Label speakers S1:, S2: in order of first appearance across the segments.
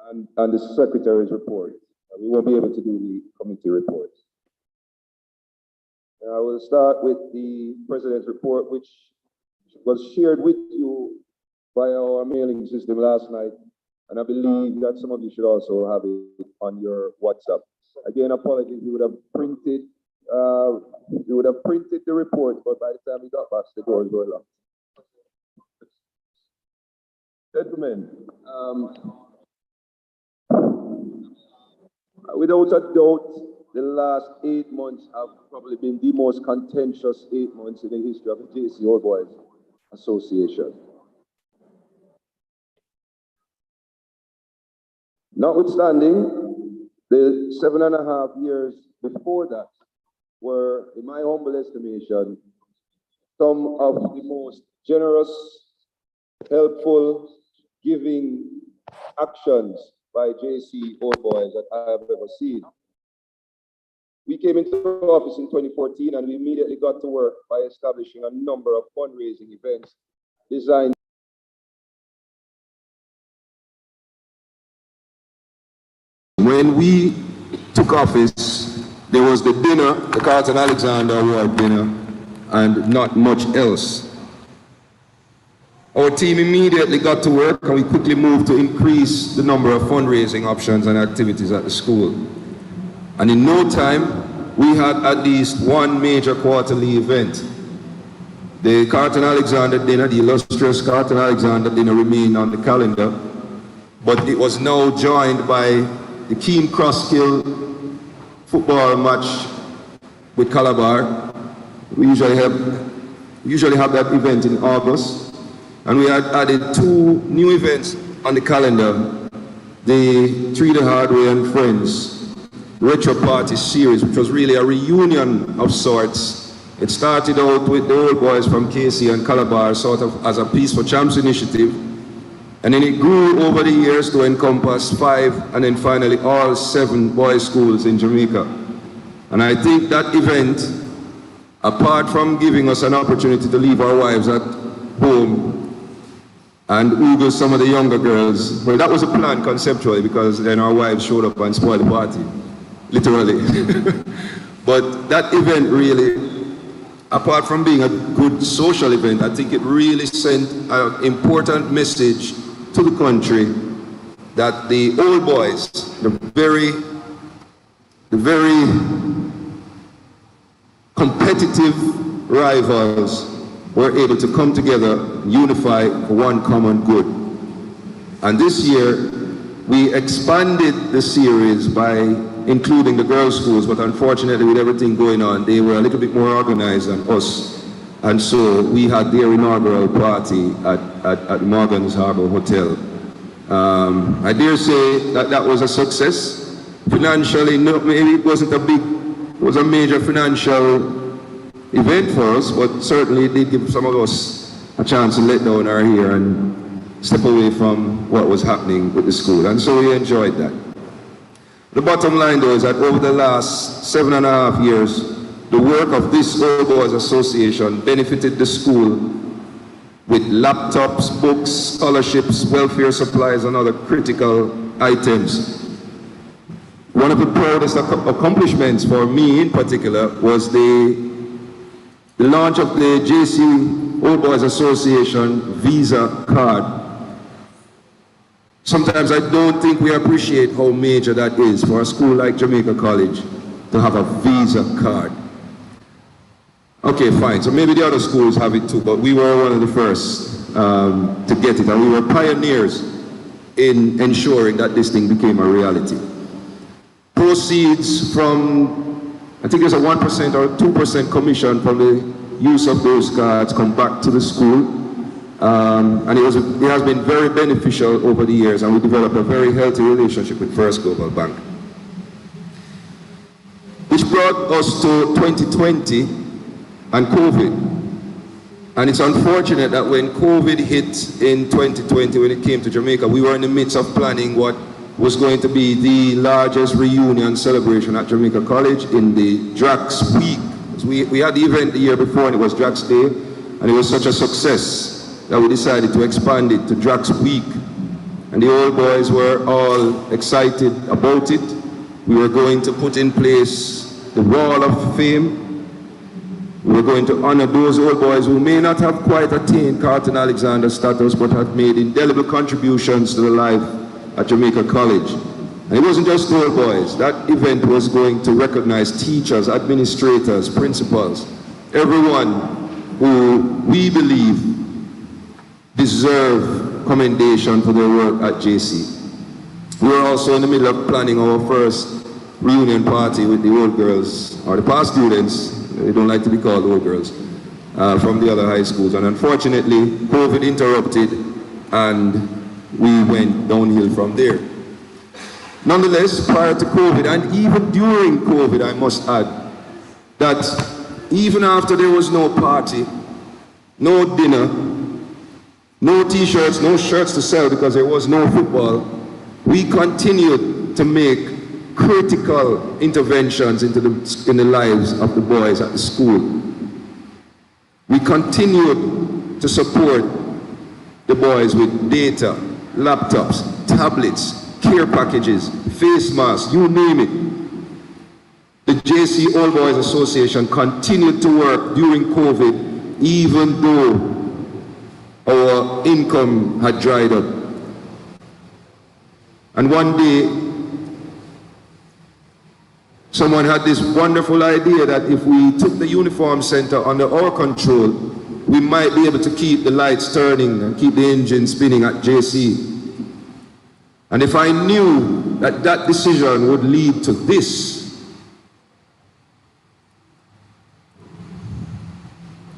S1: and the secretary's report. We won't be able to do the committee report. I will start with the president's report, which was shared with you by our mailing system last night, and I believe that some of you should also have it on your WhatsApp. Again, apologies, we would have printed the report, but by the time we got back, the doors were locked. Gentlemen, without a doubt, the last 8 months have probably been the most contentious 8 months in the history of the JC Old Boys Association. Notwithstanding, the 7.5 years before that were, in my humble estimation, some of the most generous, helpful, giving actions by JC Old Boys that I have ever seen. We came into office in 2014 and we immediately got to work by establishing a number of fundraising events designed. When we took office, there was the dinner, the Carlton Alexander Award dinner, and not much else. Our team immediately got to work and we quickly moved to increase the number of fundraising options and activities at the school. And in no time, we had at least one major quarterly event. The Carlton Alexander dinner, the illustrious Carlton Alexander dinner, remained on the calendar, but it was now joined by the Keene Crosskill football match with Calabar. We usually have that event in August. And we had added 2 new events on the calendar. The Treat the Hard Way and Friends Retro Party series, which was really a reunion of sorts. It started out with the old boys from KC and Calabar, sort of as a Peace for Champs initiative. And then it grew over the years to encompass 5 and then finally all 7 boys' schools in Jamaica. And I think that event, apart from giving us an opportunity to leave our wives at home and oogle some of the younger girls, well, that was a plan conceptually because then our wives showed up and spoiled the party, literally. But that event really, apart from being a good social event, I think it really sent an important message to the country that the old boys, the very competitive rivals, were able to come together, unify for one common good. And this year, we expanded the series by including the girls' schools, but unfortunately with everything going on, they were a little bit more organized than us. And so we had their inaugural party at Morgan's Harbour Hotel. I dare say that that was a success. Financially, no, maybe it wasn't it was a major financial event for us, but certainly it did give some of us a chance to let down our hair and step away from what was happening with the school. And so we enjoyed that. The bottom line though is that over the last 7.5 years, the work of this Old Boys Association benefited the school with laptops, books, scholarships, welfare supplies, and other critical items. One of the proudest accomplishments for me in particular was the launch of the JC Old Boys Association Visa card. Sometimes I don't think we appreciate how major that is for a school like Jamaica College to have a Visa card. Okay, fine, so maybe the other schools have it too, but we were one of the first to get it, and we were pioneers in ensuring that this thing became a reality. Proceeds from, I think there's a 1% or 2% commission from the use of those cards come back to the school. And it has been very beneficial over the years, and we developed a very healthy relationship with First Global Bank. Which brought us to 2020 and COVID. And it's unfortunate that when COVID hit in 2020, when it came to Jamaica, we were in the midst of planning what was going to be the largest reunion celebration at Jamaica College in the Drax Week. We had the event the year before and it was Drax Day, and it was such a success that we decided to expand it to Drax Week. And the old boys were all excited about it. We were going to put in place the Wall of Fame. We were going to honor those old boys who may not have quite attained Carlton Alexander status, but have made indelible contributions to the life at Jamaica College. And it wasn't just old boys. That event was going to recognize teachers, administrators, principals, everyone who we believe deserve commendation for their work at JC. We were also in the middle of planning our first reunion party with the old girls, or the past students, they don't like to be called old girls, from the other high schools. And unfortunately, COVID interrupted and we went downhill from there. Nonetheless, prior to COVID, and even during COVID, I must add, that even after there was no party, no dinner, no t-shirts, no shirts to sell because there was no football, we continued to make critical interventions in the lives of the boys at the school. We continued to support the boys with data, laptops, tablets, care packages, face masks, you name it. The JC Old Boys Association continued to work during COVID, even though our income had dried up. And one day, someone had this wonderful idea that if we took the uniform center under our control, we might be able to keep the lights turning and keep the engine spinning at JC. And if I knew that that decision would lead to this,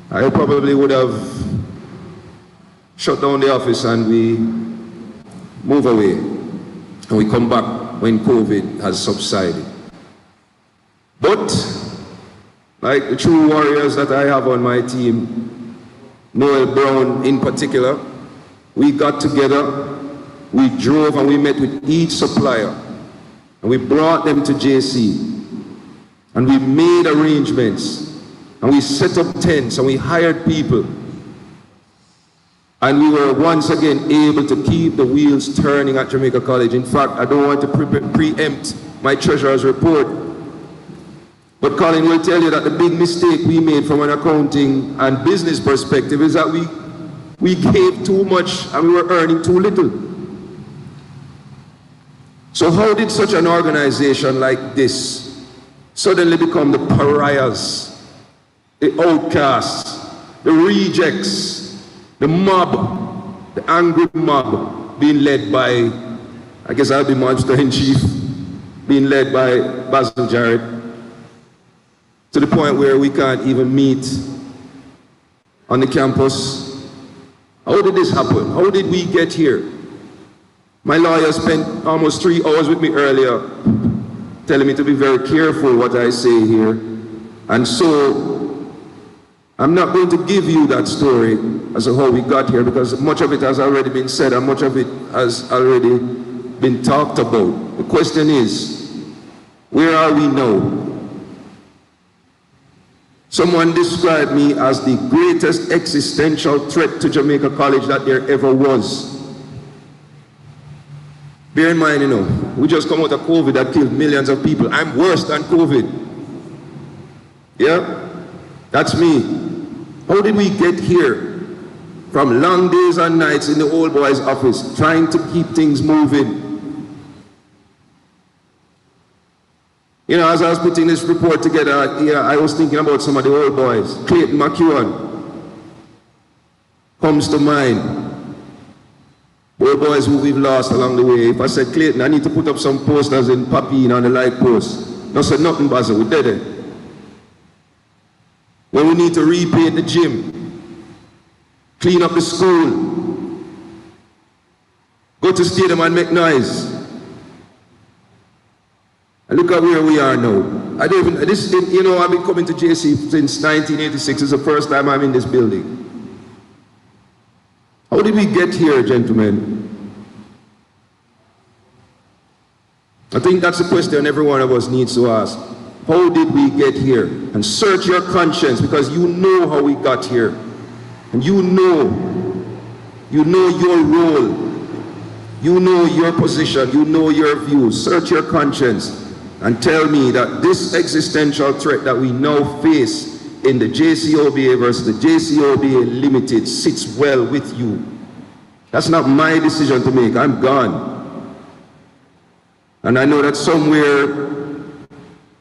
S1: I probably would have shut down the office and we move away. And we come back when COVID has subsided. But, like the true warriors that I have on my team, Noel Brown in particular, we got together, we drove and we met with each supplier, and we brought them to JC, and we made arrangements, and we set up tents, and we hired people, and we were once again able to keep the wheels turning at Jamaica College. In fact, I don't want to preempt my treasurer's report, but Colin will tell you that the big mistake we made from an accounting and business perspective is that we gave too much and we were earning too little. So how did such an organization like this suddenly become the pariahs, the outcasts, the rejects, the mob, the angry mob, being led by, I guess I'll be Monster-in-Chief, being led by Basil Jarrett, to the point where we can't even meet on the campus? How did this happen? How did we get here? My lawyer spent almost 3 hours with me earlier telling me to be very careful what I say here. And so I'm not going to give you that story as to how we got here, because much of it has already been said and much of it has already been talked about. The question is, where are we now? Someone described me as the greatest existential threat to Jamaica College that there ever was. Bear in mind, we just come out of COVID that killed millions of people. I'm worse than COVID. Yeah? That's me. How did we get here? From long days and nights in the old boys' office, trying to keep things moving. As I was putting this report together, I was thinking about some of the old boys. Clayton McEwen comes to mind. Old boys who we've lost along the way. If I said, Clayton, I need to put up some posters in Papine on the light post. No said nothing, Basil, we did it. When we need to repaint the gym, clean up the school, go to stadium and make noise. And look at where we are now. I've been coming to JC since 1986. It's the first time I'm in this building. How did we get here, gentlemen? I think that's a question every one of us needs to ask. How did we get here? And search your conscience, because you know how we got here. And you know your role You know your position, you know your views. Search your conscience and tell me that this existential threat that we now face in the Jcoba versus the Jcoba Limited sits well with you. That's not my decision to make. I'm gone. And I know that somewhere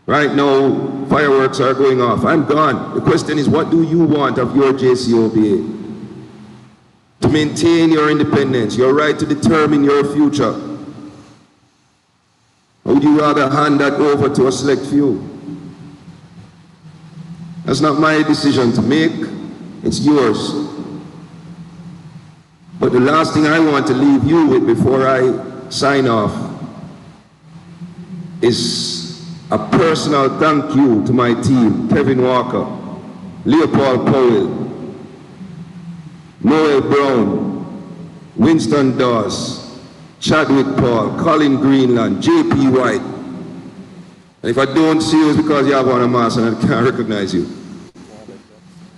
S1: right now fireworks are going off. I'm gone. The question is, what do you want of your Jcoba? To maintain your independence, your right to determine your future. Or would you rather hand that over to a select few? That's not my decision to make, it's yours. But the last thing I want to leave you with before I sign off is a personal thank you to my team, Kevin Walker, Leopold Powell, Noel Brown, Winston Dawes, Chadwick Paul, Colin Greenland, J.P. White. And if I don't see you, it's because you have on a mask and I can't recognize you.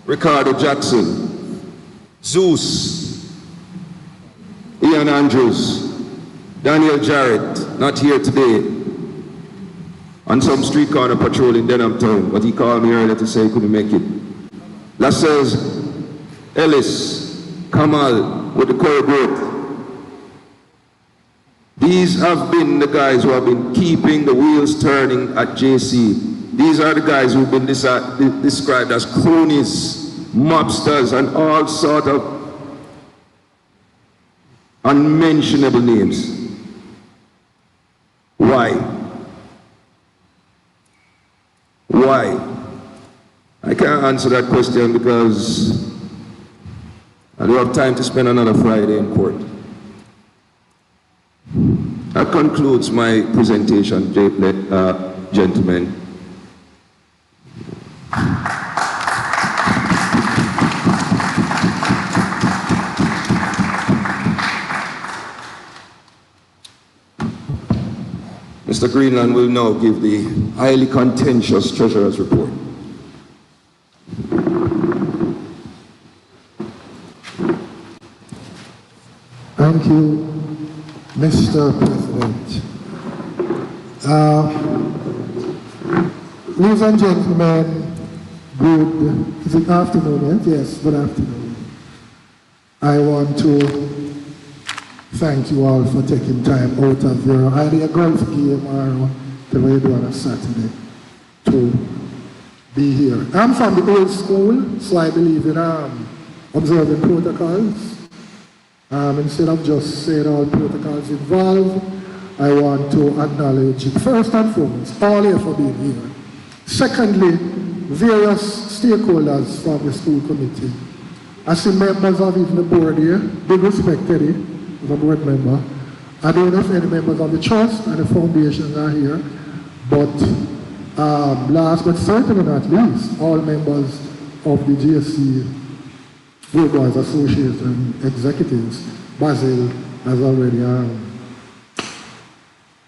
S1: Ricardo Jackson, Zeus, Ian Andrews, Daniel Jarrett, not here today, on some street corner patrol in Denham Town, but he called me earlier to say he couldn't make it. Lascelles, Ellis, Kamal with the core group. These have been the guys who have been keeping the wheels turning at JC. These are the guys who've been described as cronies, mobsters, and all sort of unmentionable names. Why? Why? I can't answer that question because I don't have time to spend another Friday in court. That concludes my presentation, gentlemen. Mr. Greenland will now give the highly contentious Treasurer's report.
S2: Thank you, Mr. President. Ladies and gentlemen, is it afternoon yet? Yes, good afternoon. I want to thank you all for taking time out of your either a golf game or whatever you do on a Saturday to be here. I'm from the old school, so I believe in observing protocols. Instead of just saying all protocols involved, I want to acknowledge first and foremost all here for being here. Secondly, various stakeholders from the school committee. I see members of even the board here, big respect Eddie, as a board member. I don't know if any members of the trust and the foundations are here, but last but certainly not least, all members of the GSC Board Association executives. Basil has already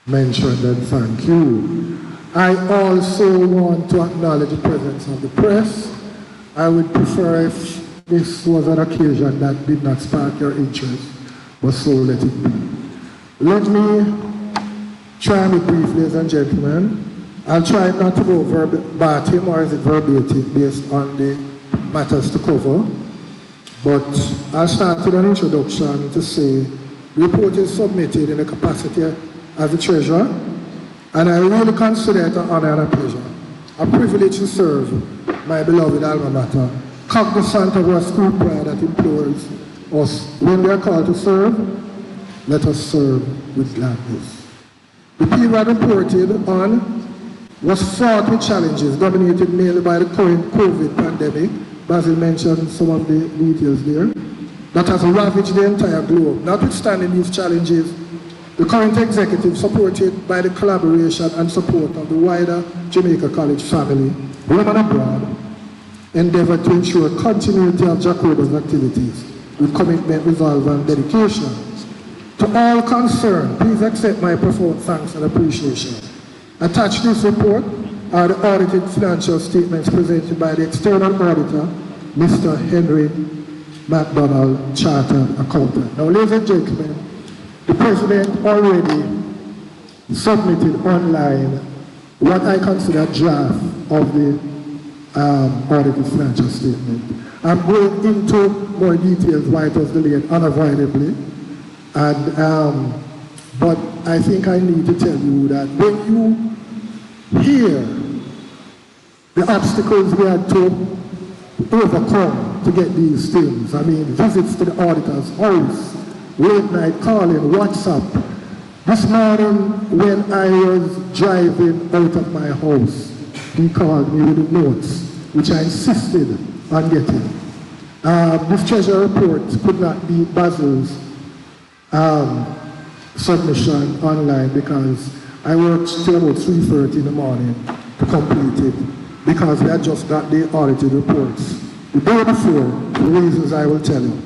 S2: mentioned and thank you. I also want to acknowledge the presence of the press. I would prefer if this was an occasion that did not spark your interest, but so let it be. Let me try and be brief, ladies and gentlemen. I'll try not to go verbatim or is it verbatim based on the matters to cover. But I'll start with an introduction to say the report is submitted in the capacity as the treasurer, and I really consider it an honor and a pleasure, a privilege to serve my beloved alma mater, cognizant of our school pride that implores us when we are called to serve, let us serve with gladness. The period reported on was fraught with challenges dominated mainly by the current COVID pandemic. Basil mentioned some of the details there, that has ravaged the entire globe. Notwithstanding these challenges, the current executive, supported by the collaboration and support of the wider Jamaica College family, home and abroad, endeavored to ensure continuity of Jcoba's activities with commitment, resolve, and dedication. To all concerned, please accept my profound thanks and appreciation. Attached to this report are the audited financial statements presented by the external auditor, Mr. Henry McDonald, Chartered Accountant. Now, ladies and gentlemen, The President already submitted online what I consider a draft of the audited financial statement. I'm going into more details why it was delayed unavoidably, and but I think I need to tell you that when you hear the obstacles we had to overcome to get these things, I mean visits to the auditor's house, late night calling, WhatsApp. This morning when I was driving out of my house, he called me with the notes, which I insisted on getting. This treasury report could not be Basil's submission online because I worked till about 3:30 in the morning to complete it because we had just got the audited reports the day before, for reasons I will tell you.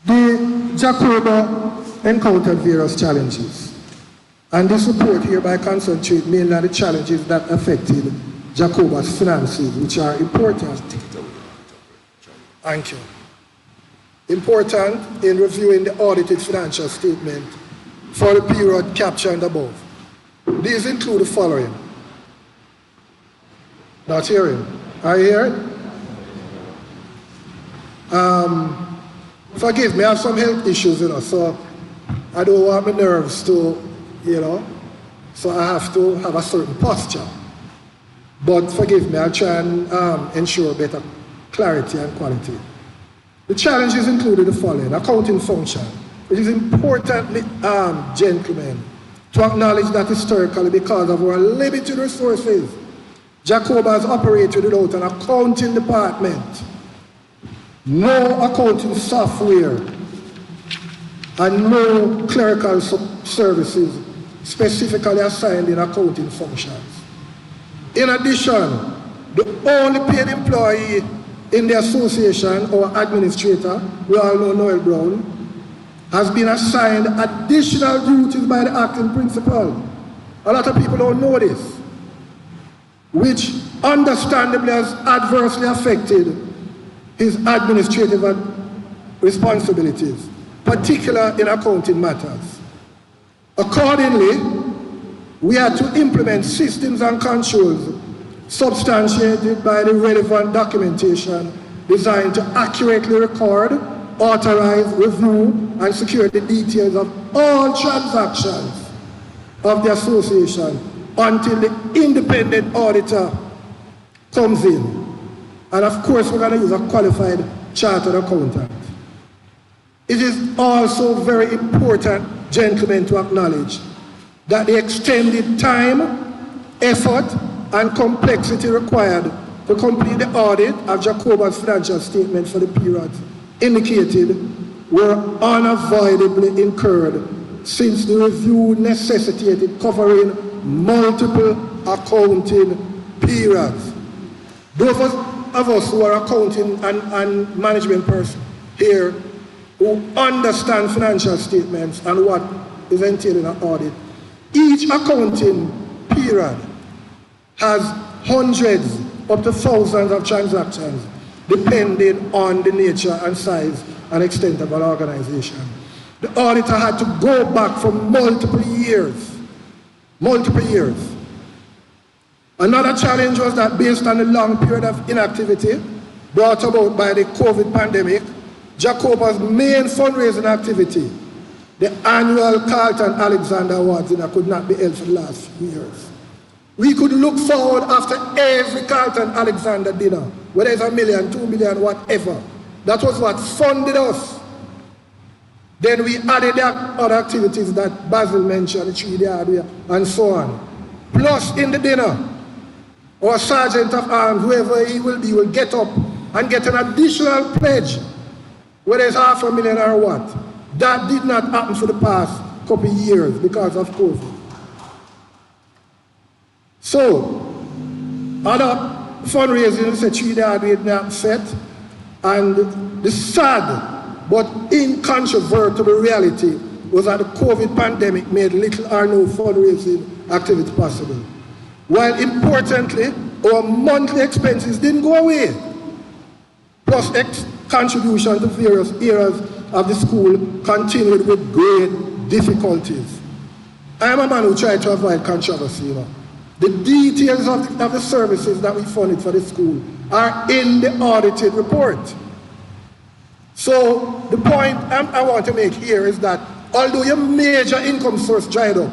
S2: The Jcoba encountered various challenges, and this report hereby concentrates mainly on the challenges that affected Jcoba's finances, which are important. Thank you. Important in reviewing the audited financial statement for the period captured above. These include the following. Not hearing. Are you hearing? Forgive me, I have some health issues, so I don't want my nerves to, so I have to have a certain posture. But forgive me, I'll try and ensure better clarity and quality. The challenges included the following. Accounting function. It is important, gentlemen, to acknowledge that historically, because of our limited resources, Jcoba has operated without an accounting department, no accounting software, and no clerical services specifically assigned in accounting functions. In addition, the only paid employee in the association or administrator, we all know Noel Brown, has been assigned additional duties by the acting principal. A lot of people don't know this, which understandably has adversely affected his administrative responsibilities, particularly in accounting matters. Accordingly, we had to implement systems and controls substantiated by the relevant documentation designed to accurately record, authorize, review, and secure the details of all transactions of the association until the independent auditor comes in. And of course, we're going to use a qualified chartered accountant. It is also very important, gentlemen, to acknowledge that the extended time, effort, and complexity required to complete the audit of Jcoba's financial statement for the period indicated were unavoidably incurred since the review necessitated covering multiple accounting periods. Those of us who are accounting and management persons here who understand financial statements and what is entailed in an audit, each accounting period has hundreds up to thousands of transactions depending on the nature and size and extent of an organization. The auditor had to go back for multiple years. Another challenge was that based on the long period of inactivity brought about by the COVID pandemic, Jcoba's main fundraising activity, the annual Carlton Alexander Awards dinner, could not be held for the last few years. We could look forward after every Carlton Alexander dinner, whether it's $1 million, $2 million, whatever. That was what funded us. Then we added the other activities that Basil mentioned, the 3D hardware, and so on. Plus, in the dinner, our sergeant of arms, whoever he will be, will get up and get an additional pledge, whether it's $500,000 or what. That did not happen for the past couple of years because of COVID. So, other fundraising, the 3D hardware did not set, and the sad but incontrovertible reality was that the COVID pandemic made little or no fundraising activity possible. While importantly, our monthly expenses didn't go away, plus contribution to various areas of the school continued with great difficulties. I am a man who tried to avoid controversy, you know. The details of the services that we funded for the school are in the audited report. So the point I want to make here is that although your major income source dried up,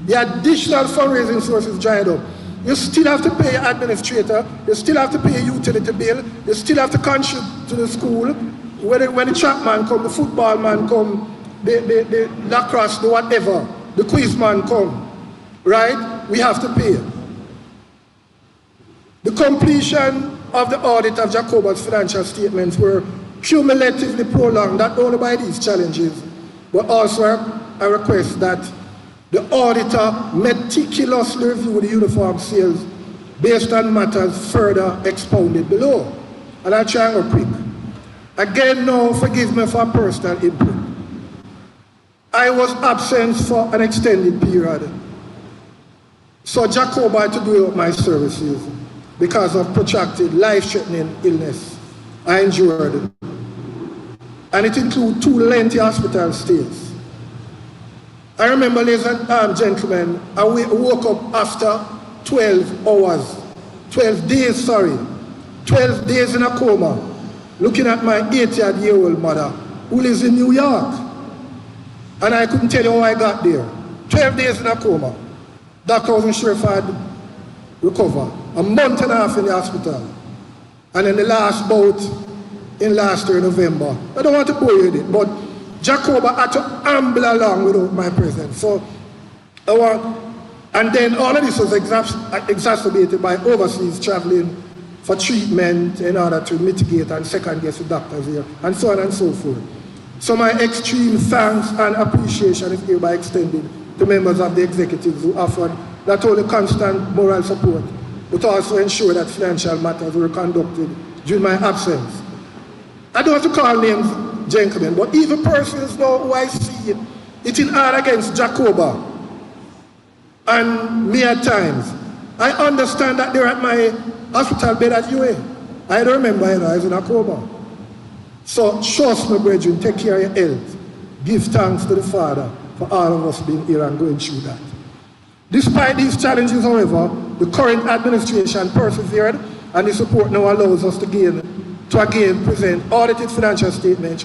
S2: the additional fundraising sources dried up, you still have to pay your administrator, you still have to pay a utility bill, you still have to contribute to the school. When the track man come, the football man come, the lacrosse, the whatever, the quiz man come, right? We have to pay. The completion of the audit of Jcoba's financial statements were cumulatively prolonged, not only by these challenges, but also I request that the auditor meticulously review the uniform sales based on matters further expounded below. And I'll try and go quick. Again, no, forgive me for personal input. I was absent for an extended period. So Jcoba to do my services because of protracted life-threatening illness I endured. And it includes 2 lengthy hospital stays. I remember, ladies and gentlemen, I woke up after 12 days in a coma, looking at my 80-year-old mother who lives in New York. And I couldn't tell you how I got there. 12 days in a coma. Doctor wasn't sure if I'd recover. A month and a half in the hospital. And then the last bout in last year, November. I don't want to bore you with it, but Jcoba had to amble along without my presence. So, and then all of this was exacerbated by overseas traveling for treatment in order to mitigate and second guess the doctors here, and so on and so forth. So my extreme thanks and appreciation is hereby extended to members of the executives who offered not only constant moral support, but also ensure that financial matters were conducted during my absence. I don't have to call names, gentlemen, but even persons know who I see it in hard against Jcoba and me at times. I understand that they're at my hospital bed at UA. I don't remember, I was in a coma. So trust me, brethren, take care of your health. Give thanks to the Father for all of us being here and going through that. Despite these challenges, however, the current administration persevered, and the support now allows us to again present audited financial statements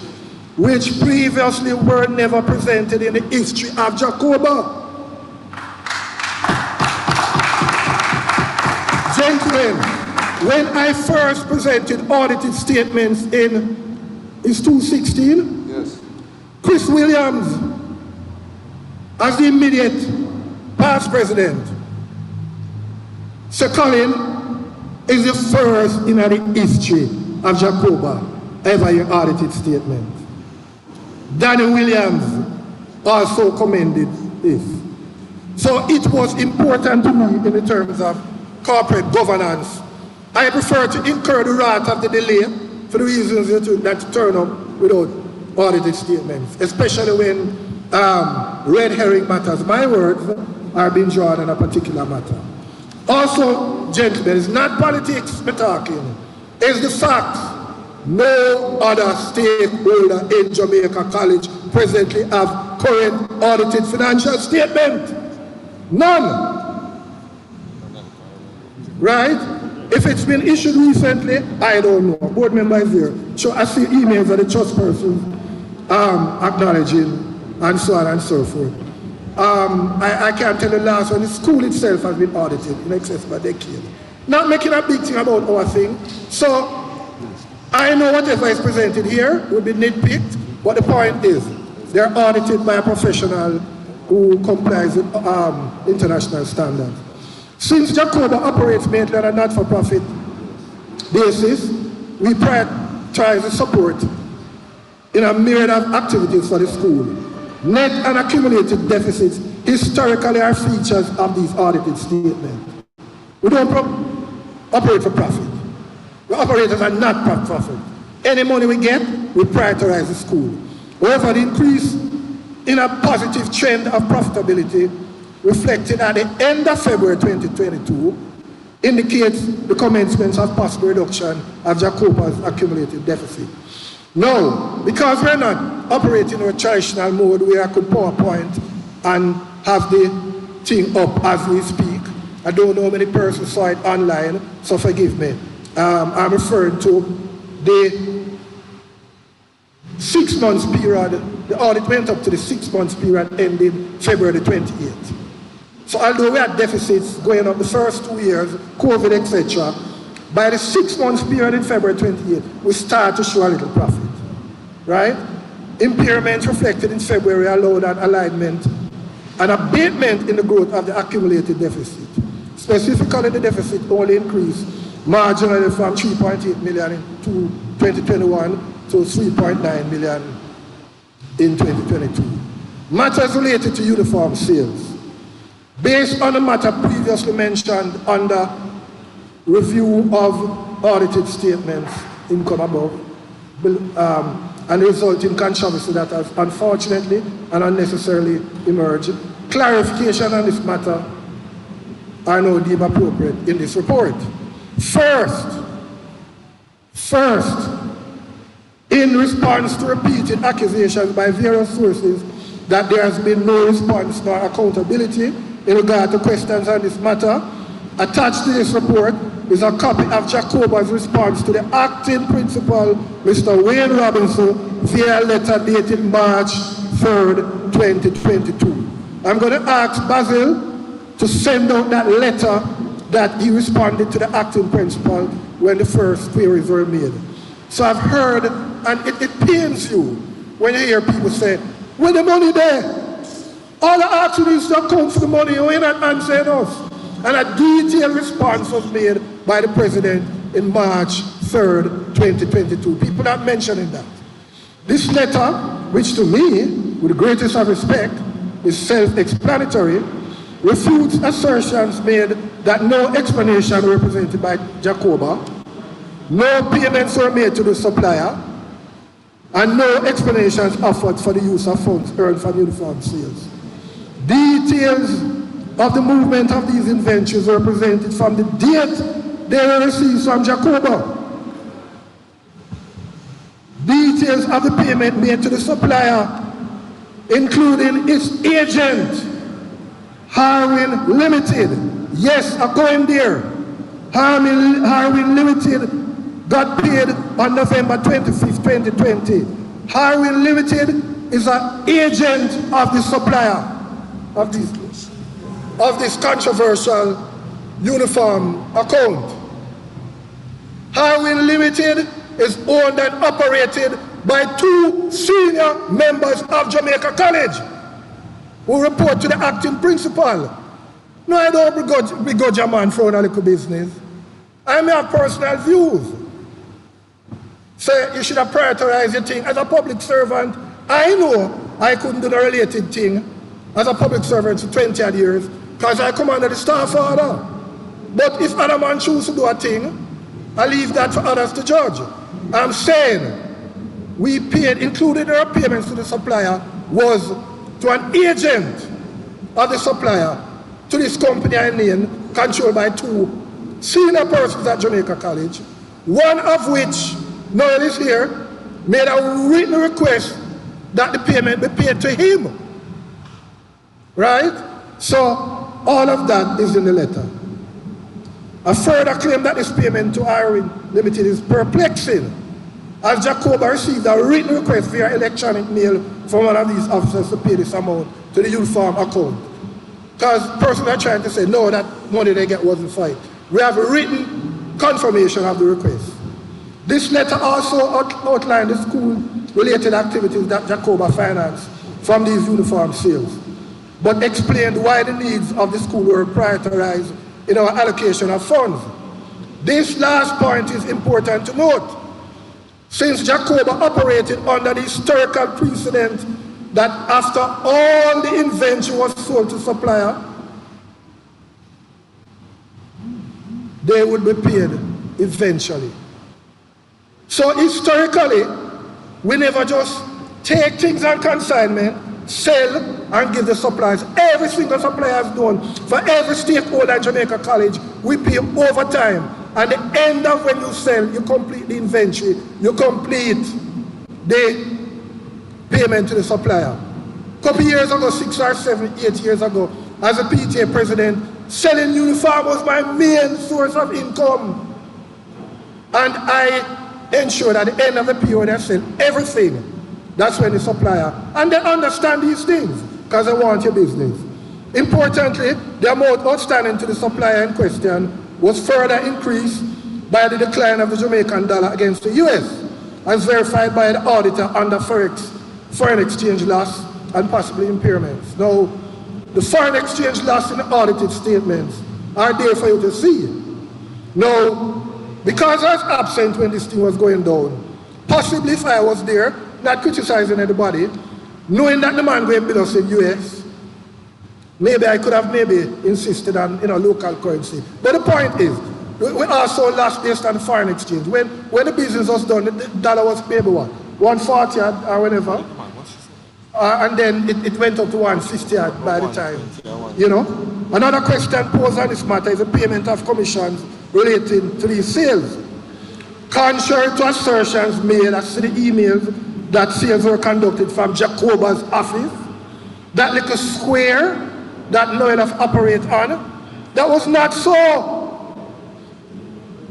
S2: which previously were never presented in the history of Jcoba. Gentlemen, when I first presented audited statements in 2016,
S1: Yes.
S2: Chris Williams, as the immediate past president, Sir Colin is the first in the history of Jcoba ever your audited statement. Danny Williams also commended this. So it was important to me in the terms of corporate governance. I prefer to incur the wrath of the delay for the reasons that turn up without audited statements, especially when red herring matters. My words are being drawn on a particular matter. Also, gentlemen, it's not politics we're talking, it's the facts. No other stakeholder in Jamaica College presently have current audited financial statement. None. Right? If it's been issued recently, I don't know. Board member is here. So I see emails of the trust persons acknowledging and so on and so forth. I can't tell the last one. The school itself has been audited in excess of a decade. Not making a big thing about our thing. So I know whatever is presented here will be nitpicked, but the point is they're audited by a professional who complies with international standards. Since Jcoba operates mainly on a not-for-profit basis, we prioritize the support in a myriad of activities for the school. Net and accumulated deficits historically are features of these audited statements. We don't operate for profit. We operate as a not-for-profit. Any money we get, we prioritize the school. However, the increase in a positive trend of profitability reflected at the end of February 2022 indicates the commencement of possible reduction of Jcoba's accumulated deficit. No, because we're not operating in a traditional mode where I could PowerPoint and have the thing up as we speak. I don't know how many persons saw it online, so forgive me. I'm referring to the 6 months period. The audit went up to the 6 months period ending February 28th. So although we had deficits going up the first 2 years, COVID, etc., by the 6 months period in February 28th, we start to show a little profit, right? Impairment reflected in February allowed an alignment, an abatement in the growth of the accumulated deficit. Specifically, the deficit only increased marginally from 3.8 million in 2021 to 3.9 million in 2022. Matters related to uniform sales. Based on the matter previously mentioned under review of audited statements, income above, and the resulting controversy that has unfortunately and unnecessarily emerged, clarification on this matter are now deemed appropriate in this report. First, in response to repeated accusations by various sources that there has been no response nor accountability in regard to questions on this matter, attached to this report is a copy of Jcoba's response to the acting principal, Mr. Wayne Robinson, via letter dated March 3rd, 2022. I'm going to ask Basil to send out that letter that he responded to the acting principal when the first queries were made. So I've heard, and it pains you when you hear people say, "Where the money there? All the action is to account for the money, you're not answering us." And a detailed response was made by the President in March 3rd, 2022. People not mentioning that. This letter, which to me, with the greatest of respect, is self-explanatory, refutes assertions made that no explanation were presented by Jcoba, no payments were made to the supplier, and no explanations offered for the use of funds earned from uniform sales. Details of the movement of these inventories were presented from the date they were received from Jcoba. Details of the payment made to the supplier, including its agent, Harwin Limited. Yes, I'm going there. Harwin Limited got paid on November 25th, 2020. Harwin Limited is an agent of the supplier of this controversial uniform account. Harwin Limited is owned and operated by 2 senior members of Jamaica College who report to the acting principal. No, I don't begrudge a man for a little business. I may have personal views. Say you should have prioritized your thing. As a public servant, I know I couldn't do the related thing as a public servant for 20 odd years because I come under the staff order. But if other man choose to do a thing, I leave that for others to judge. I'm saying we paid, including our payments to the supplier, was to an agent of the supplier to this company I named, controlled by 2 senior persons at Jamaica College, one of which, Noel is here, made a written request that the payment be paid to him. Right? So all of that is in the letter. A further claim that this payment to Harwin Limited is perplexing, as Jcoba received a written request via electronic mail from one of these officers to pay this amount to the uniform account. Because persons are trying to say, no, that money they get wasn't for it. We have a written confirmation of the request. This letter also outlined the school-related activities that Jcoba financed from these uniform sales, but explained why the needs of the school were prioritized in our allocation of funds. This last point is important to note, since Jcoba operated under the historical precedent that after all the inventory was sold to supplier, they would be paid eventually. So historically, we never just take things on consignment, sell, and give the suppliers. Every single supplier has done. For every stakeholder in Jamaica College, we pay overtime. At the end of when you sell, you complete the inventory, you complete the payment to the supplier. A couple years ago, 6 or 7, 8 years ago, as a PTA president, selling uniform was my main source of income. And I ensured at the end of the period I sell everything. That's when the supplier, and they understand these things because they want your business. Importantly, the amount outstanding to the supplier in question was further increased by the decline of the Jamaican dollar against the US, as verified by the auditor under foreign exchange loss and possibly impairments. Now, the foreign exchange loss in the audited statements are there for you to see. Now, because I was absent when this thing was going down, possibly if I was there, not criticizing anybody, knowing that the man going to bill us in US, maybe I could have insisted on local currency. But the point is, we also lost based on foreign exchange. When the business was done, the dollar was maybe what? 140 or whatever. And then it went up to 150 by the time. Another question posed on this matter is the payment of commissions relating to these sales. Contrary to assertions made as to the emails that sales were conducted from Jcoba's office, that little square that Noel operates on, that was not so.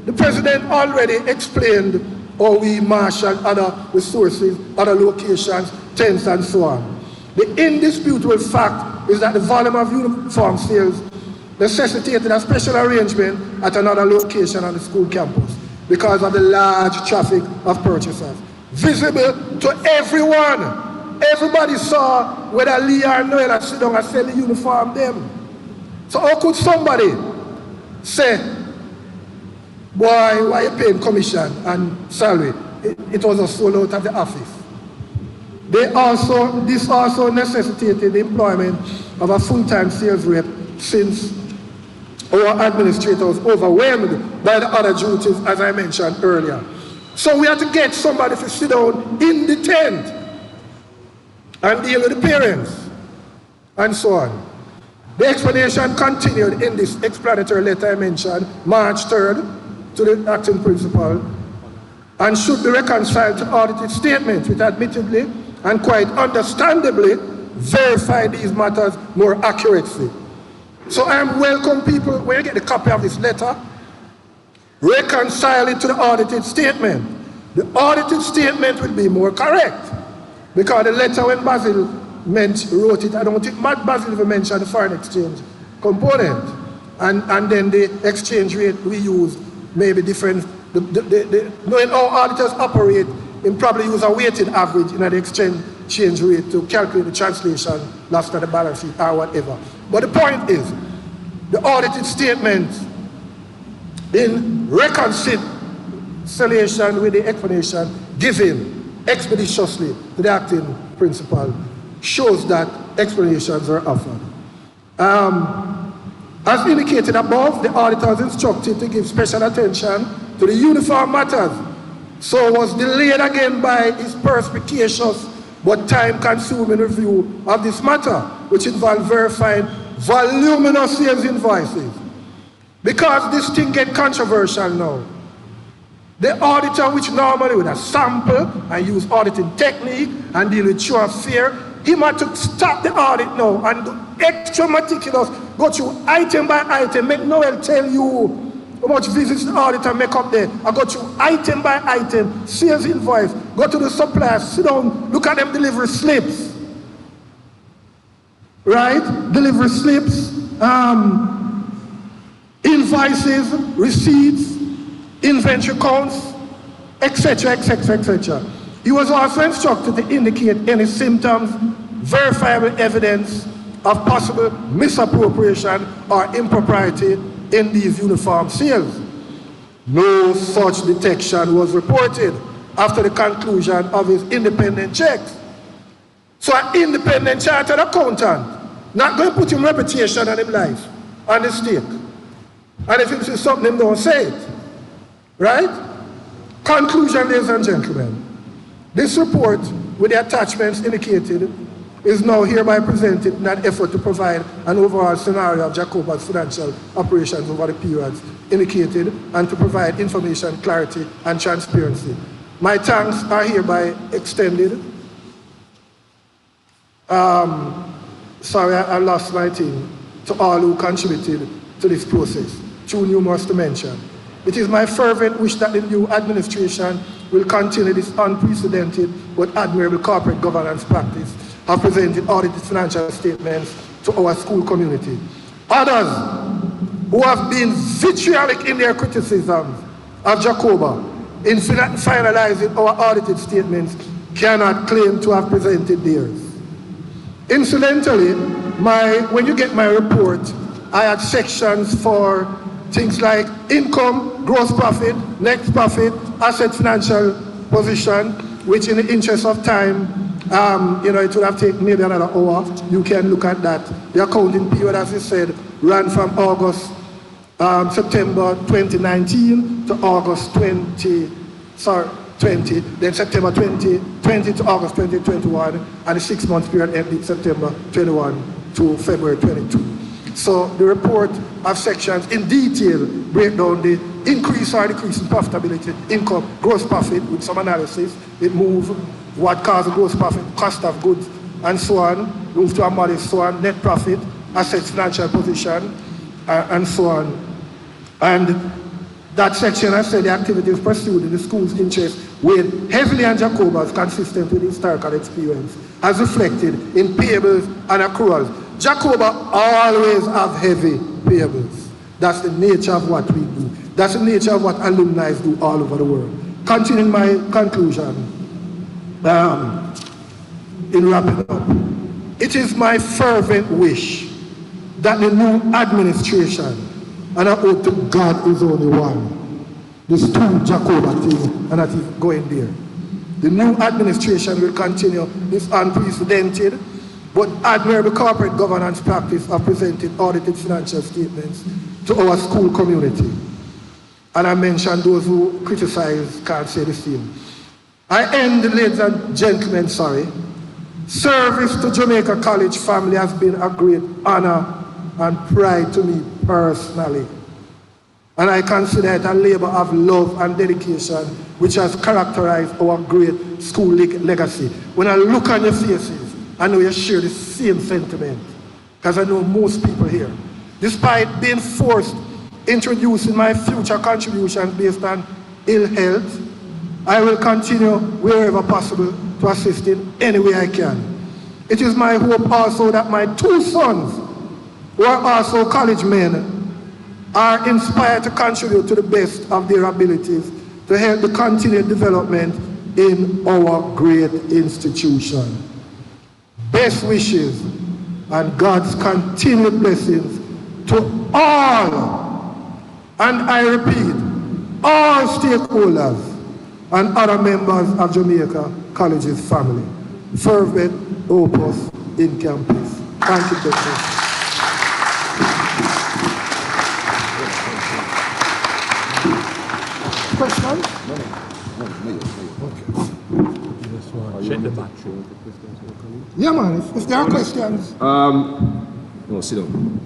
S2: The president already explained how we marshal other resources, other locations, tents and so on. The indisputable fact is that the volume of uniform sales necessitated a special arrangement at another location on the school campus because of the large traffic of purchasers. Visible to everyone. Everybody saw whether Lee or Noel sit down and sell the uniform them. So how could somebody say, boy, why are you paying commission and salary? It was a sold out of the office. This also necessitated the employment of a full-time sales rep since our administrator was overwhelmed by the other duties, as I mentioned earlier. So we had to get somebody to sit down in the tent and deal with the parents and so on. The explanation continued in this explanatory letter I mentioned, March 3rd, to the acting principal, and should be reconciled to audited statements, which admittedly and quite understandably verify these matters more accurately. So I welcome people, when you get the copy of this letter, reconcile it to the audited statement. The audited statement will be more correct, because the letter when Basil wrote it, I don't think Basil even mentioned the foreign exchange component, and then the exchange rate we use may be different. Knowing how auditors operate, and probably use a weighted average in the exchange rate to calculate the translation loss to the balance sheet or whatever. But the point is, the audited statement in reconciliation with the explanation given expeditiously to the acting principal shows that explanations are offered. As indicated above, the auditor was instructed to give special attention to the uniform matters, so was delayed again by his perspicacious but time-consuming review of this matter, which involved verifying voluminous sales invoices. Because this thing get controversial now, the auditor, which normally would have sample and use auditing technique and deal with true and fair, he had to stop the audit now and do extra meticulous, go through item by item, make Noel tell you how much visits the auditor make up there. I go through item by item, sales invoice, go to the suppliers, sit down, look at them delivery slips. Right? Delivery slips, invoices, receipts, inventory counts, etc., etc., etc. He was also instructed to indicate any symptoms, verifiable evidence of possible misappropriation or impropriety in these uniform sales. No such detection was reported after the conclusion of his independent checks. So an independent chartered accountant not going to put him reputation on him life on the stake. And if it's something him don't say it. Right? Conclusion, ladies and gentlemen. This report, with the attachments indicated, is now hereby presented in an effort to provide an overall scenario of Jcoba's financial operations over the periods indicated and to provide information, clarity, and transparency. My thanks are hereby extended. Sorry, I lost my thing. To all who contributed to this process, too numerous to mention. It is my fervent wish that the new administration will continue this unprecedented but admirable corporate governance practice of presenting audited financial statements to our school community. Others who have been vitriolic in their criticisms of Jcoba in finalizing our audited statements cannot claim to have presented theirs. Incidentally, when you get my report, I had sections for things like income, gross profit, net profit, asset financial position, which in the interest of time, it would have taken maybe another hour. You can look at that. The accounting period, as I said, ran from September 2019 to August 20, then September 2020 to August 2021, and the 6-month period ended September 21 to February 22. So the report of sections in detail break down the increase or decrease in profitability, income, gross profit with some analysis. It moves what caused the gross profit, cost of goods, and so on. Move to a modest, so on, net profit, assets, financial position, and so on. And that section, I said, the activities pursued in the school's interest weighed heavily on Jcoba's consistent with historical experience, as reflected in payables and accruals. Jcoba always have heavy payables. That's the nature of what we do. That's the nature of what alumni do all over the world. Continuing my conclusion, in wrapping up, it is my fervent wish that the new administration, and I hope to God is only one, this two Jcoba thing, and that is going there. The new administration will continue this unprecedented but admirable corporate governance practice of presenting audited financial statements to our school community. And I mentioned those who criticize can't say the same. I end, ladies and gentlemen, service to Jamaica College family has been a great honor and pride to me personally. And I consider it a labor of love and dedication which has characterized our great school legacy. When I look on your faces, I know you share the same sentiment, because I know most people here. Despite being forced introducing my future contributions based on ill health, I will continue wherever possible to assist in any way I can. It is my hope also that my two sons, who are also college men, are inspired to contribute to the best of their abilities to help the continued development in our great institution. Best wishes and God's continued blessings to all, and I repeat, all stakeholders and other members of Jamaica College's family. Fervent opus in campus. Thank you, Doctor. Question?
S3: Check the battery.
S2: Yeah, man, if there are questions.
S1: No, sit down.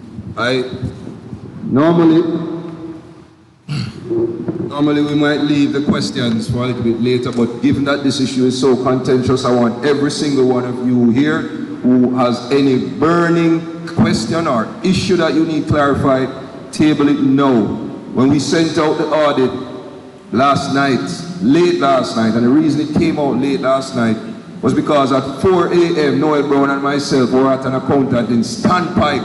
S1: Normally we might leave the questions for a little bit later, but given that this issue is so contentious, I want every single one of you here who has any burning question or issue that you need clarified, table it now. When we sent out the audit late last night, and the reason it came out late last night was because at 4 a.m. Noel Brown and myself were at an accountant in standpipe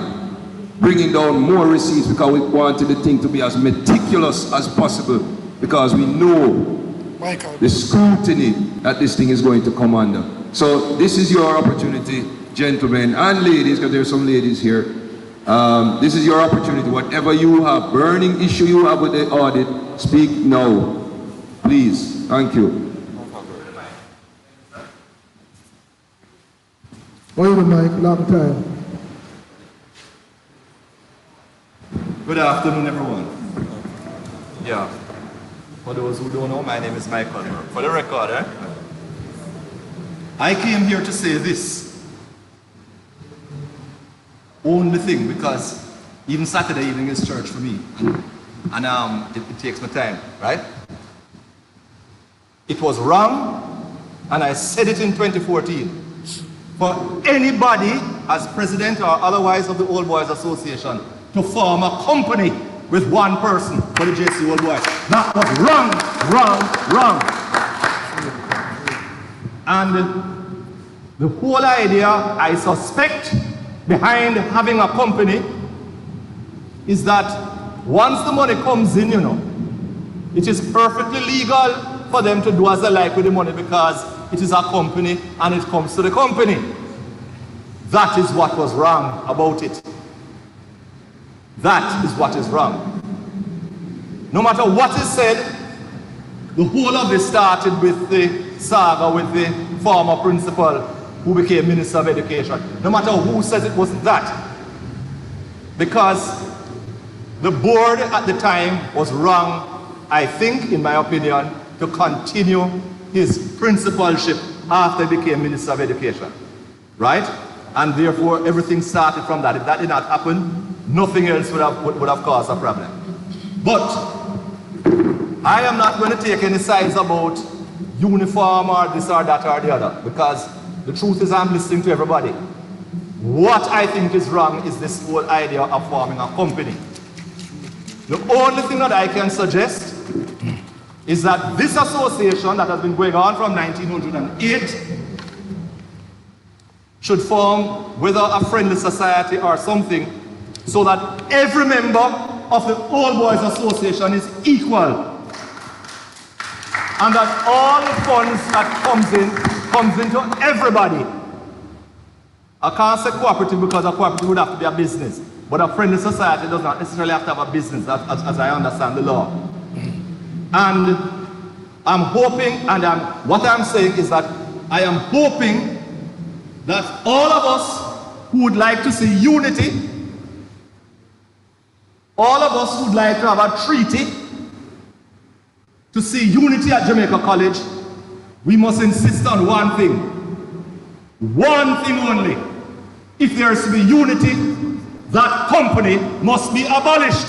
S1: bringing down more receipts because we wanted the thing to be as meticulous as possible, because we know the scrutiny that this thing is going to come under. So this is your opportunity, gentlemen and ladies, because there's some ladies here. This is your opportunity. Whatever you have, burning issue you have with the audit, speak now. Please. Thank you.
S2: Wait a minute, long time.
S4: Good afternoon, everyone. Yeah. For those who don't know, my name is Michael. For the record, I came here to say this. Only thing, because even Saturday evening is church for me. And it takes my time, right? it was wrong, and I said it in 2014. For anybody, as president or otherwise of the Old Boys Association, to form a company with one person for the JC Old Boys. That was wrong, wrong, wrong. And the whole idea, I suspect, behind having a company is that once the money comes in, it is perfectly legal for them to do as they like with the money because it is a company and it comes to the company. That is what was wrong about it. That is what is wrong. No matter what is said, the whole of it started with the saga with the former principal who became Minister of Education. No matter who says it wasn't that. Because the board at the time was wrong, I think, in my opinion, to continue his principalship after he became Minister of Education. Right? And therefore, everything started from that. If that did not happen, nothing else would have caused a problem. But I am not going to take any sides about uniform or this or that or the other, because the truth is I'm listening to everybody. What I think is wrong is this whole idea of forming a company. The only thing that I can suggest is that this association that has been going on from 1908 should form whether a friendly society or something so that every member of the Old Boys Association is equal. And that all the funds that comes into everybody. I can't say cooperative because a cooperative would have to be a business. But a friendly society does not necessarily have to have a business, as I understand the law. And I'm hoping, and what I'm saying is that I am hoping that all of us who would like to see unity, all of us who would like to have a treaty to see unity at Jamaica College, we must insist on one thing. One thing only. If there is to be unity, that company must be abolished.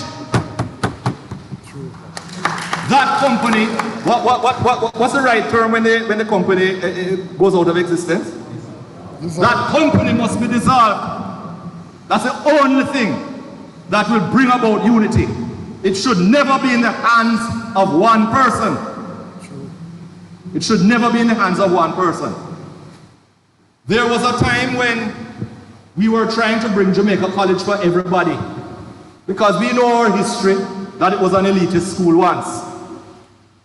S4: That company, what's the right term when the company goes out of existence? That company must be dissolved. That's the only thing that will bring about unity. It should never be in the hands of one person. It should never be in the hands of one person. There was a time when we were trying to bring Jamaica College for everybody, because we know our history that it was an elitist school once.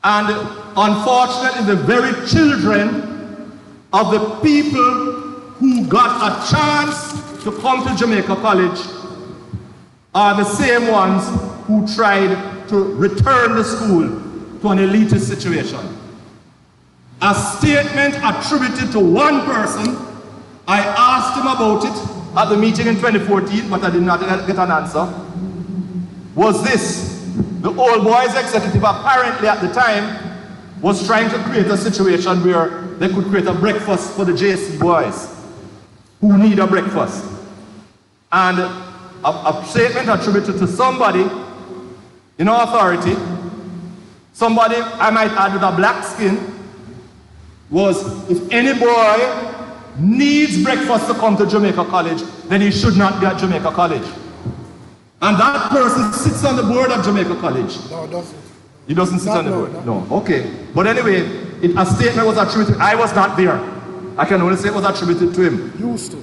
S4: And unfortunately, the very children of the people who got a chance to come to Jamaica College are the same ones who tried to return the school to an elitist situation. A statement attributed to one person, I asked him about it at the meeting in 2014, but I did not get an answer, was this. The Old Boys executive apparently at the time was trying to create a situation where they could create a breakfast for the JC boys who need a breakfast. And a statement attributed to somebody in authority, somebody I might add with a black skin, was if any boy needs breakfast to come to Jamaica College, then he should not be at Jamaica College. And that person sits on the board of Jamaica College.
S2: No, it doesn't.
S4: He doesn't sit on the board? No. Okay. But anyway, a statement was attributed. I was not there. I can only say it was attributed to him.
S2: Used to.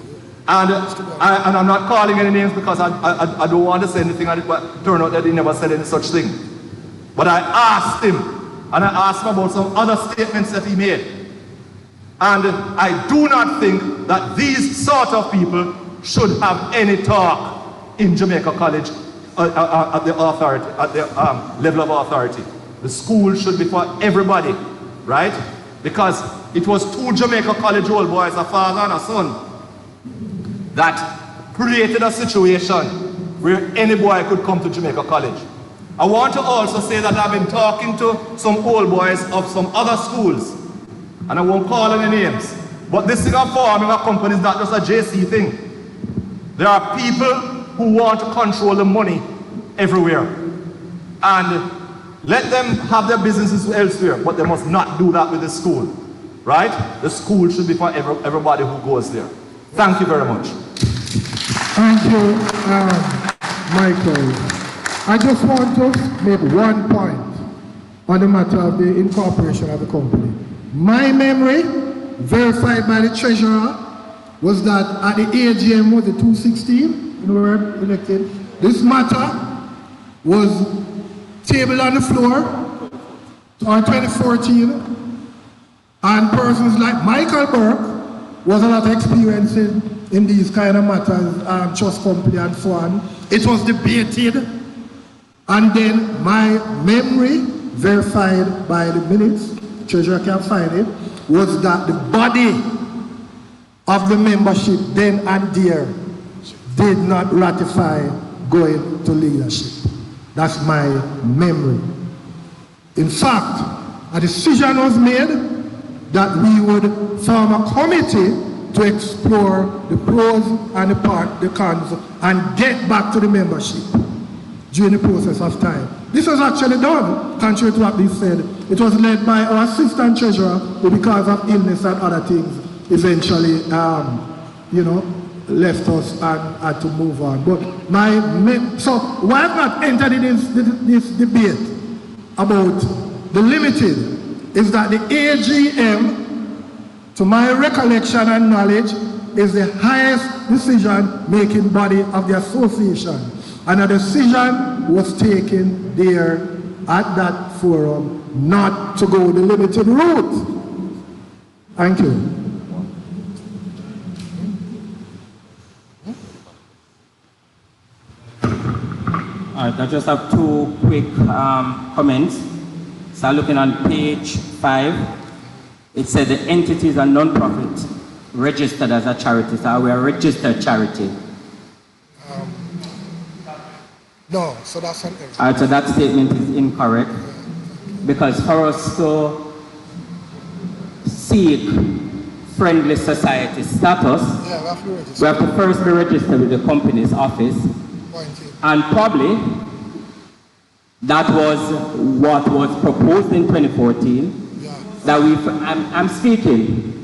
S4: And I'm not calling any names because I don't want to say anything on it, but turn out that he never said any such thing. But I asked him, and I asked him about some other statements that he made. And I do not think that these sort of people should have any talk in Jamaica College at the authority, at the level of authority. The school should be for everybody, right? Because it was two Jamaica College Old Boys, a father and a son, that created a situation where any boy could come to Jamaica College. I want to also say that I've been talking to some old boys of some other schools, and I won't call any names, but this thing of forming a company is not just a JC thing. There are people who want to control the money everywhere. And Let them have their businesses elsewhere, but they must not do that with the school. Right? The school should be for everybody who goes there. Thank you very much.
S2: Thank you, Michael. I just want to make one point on the matter of the incorporation of the company. My memory, verified by the treasurer, was that at the AGM, was it 2016, we were elected, this matter was tabled on the floor on 2014, and persons like Michael Burke was a lot of experience in these kind of matters, trust company and so on. It was debated, and then my memory, verified by the minutes, treasurer can find it, was that the body of the membership then and there did not ratify going to leadership. That's my memory. In fact, a decision was made that we would form a committee to explore the pros and the cons and get back to the membership during the process of time. This was actually done, contrary to what they said. It was led by our assistant treasurer, who because of illness and other things, eventually, left us and had to move on. But so why have not entered in this debate about the limited is that the AGM, to my recollection and knowledge, is the highest decision-making body of the association. And a decision was taken there at that forum not to go the limited route. Thank you.
S5: All right, I just have two quick comments. So looking on page 5, it said the entities are non-profit registered as a charity. So we are a registered charity.
S2: No, so that's an error.
S5: All right, so that statement is incorrect. Because for us to seek friendly society status, we have to first be registered with the company's office. And probably that was what was proposed in 2014.
S2: Yeah.
S5: That I'm speaking.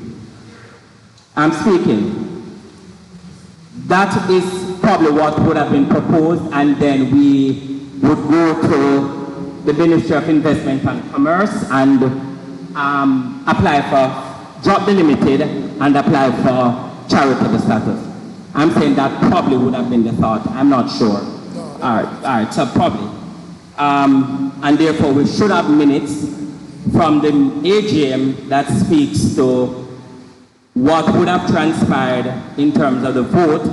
S5: That is probably what would have been proposed, and then we would go to the Ministry of Investment and Commerce and apply for, drop the limited and apply for charitable status. I'm saying that probably would have been the thought. I'm not sure. All right, so probably. And therefore we should have minutes from the AGM that speaks to what would have transpired in terms of the vote,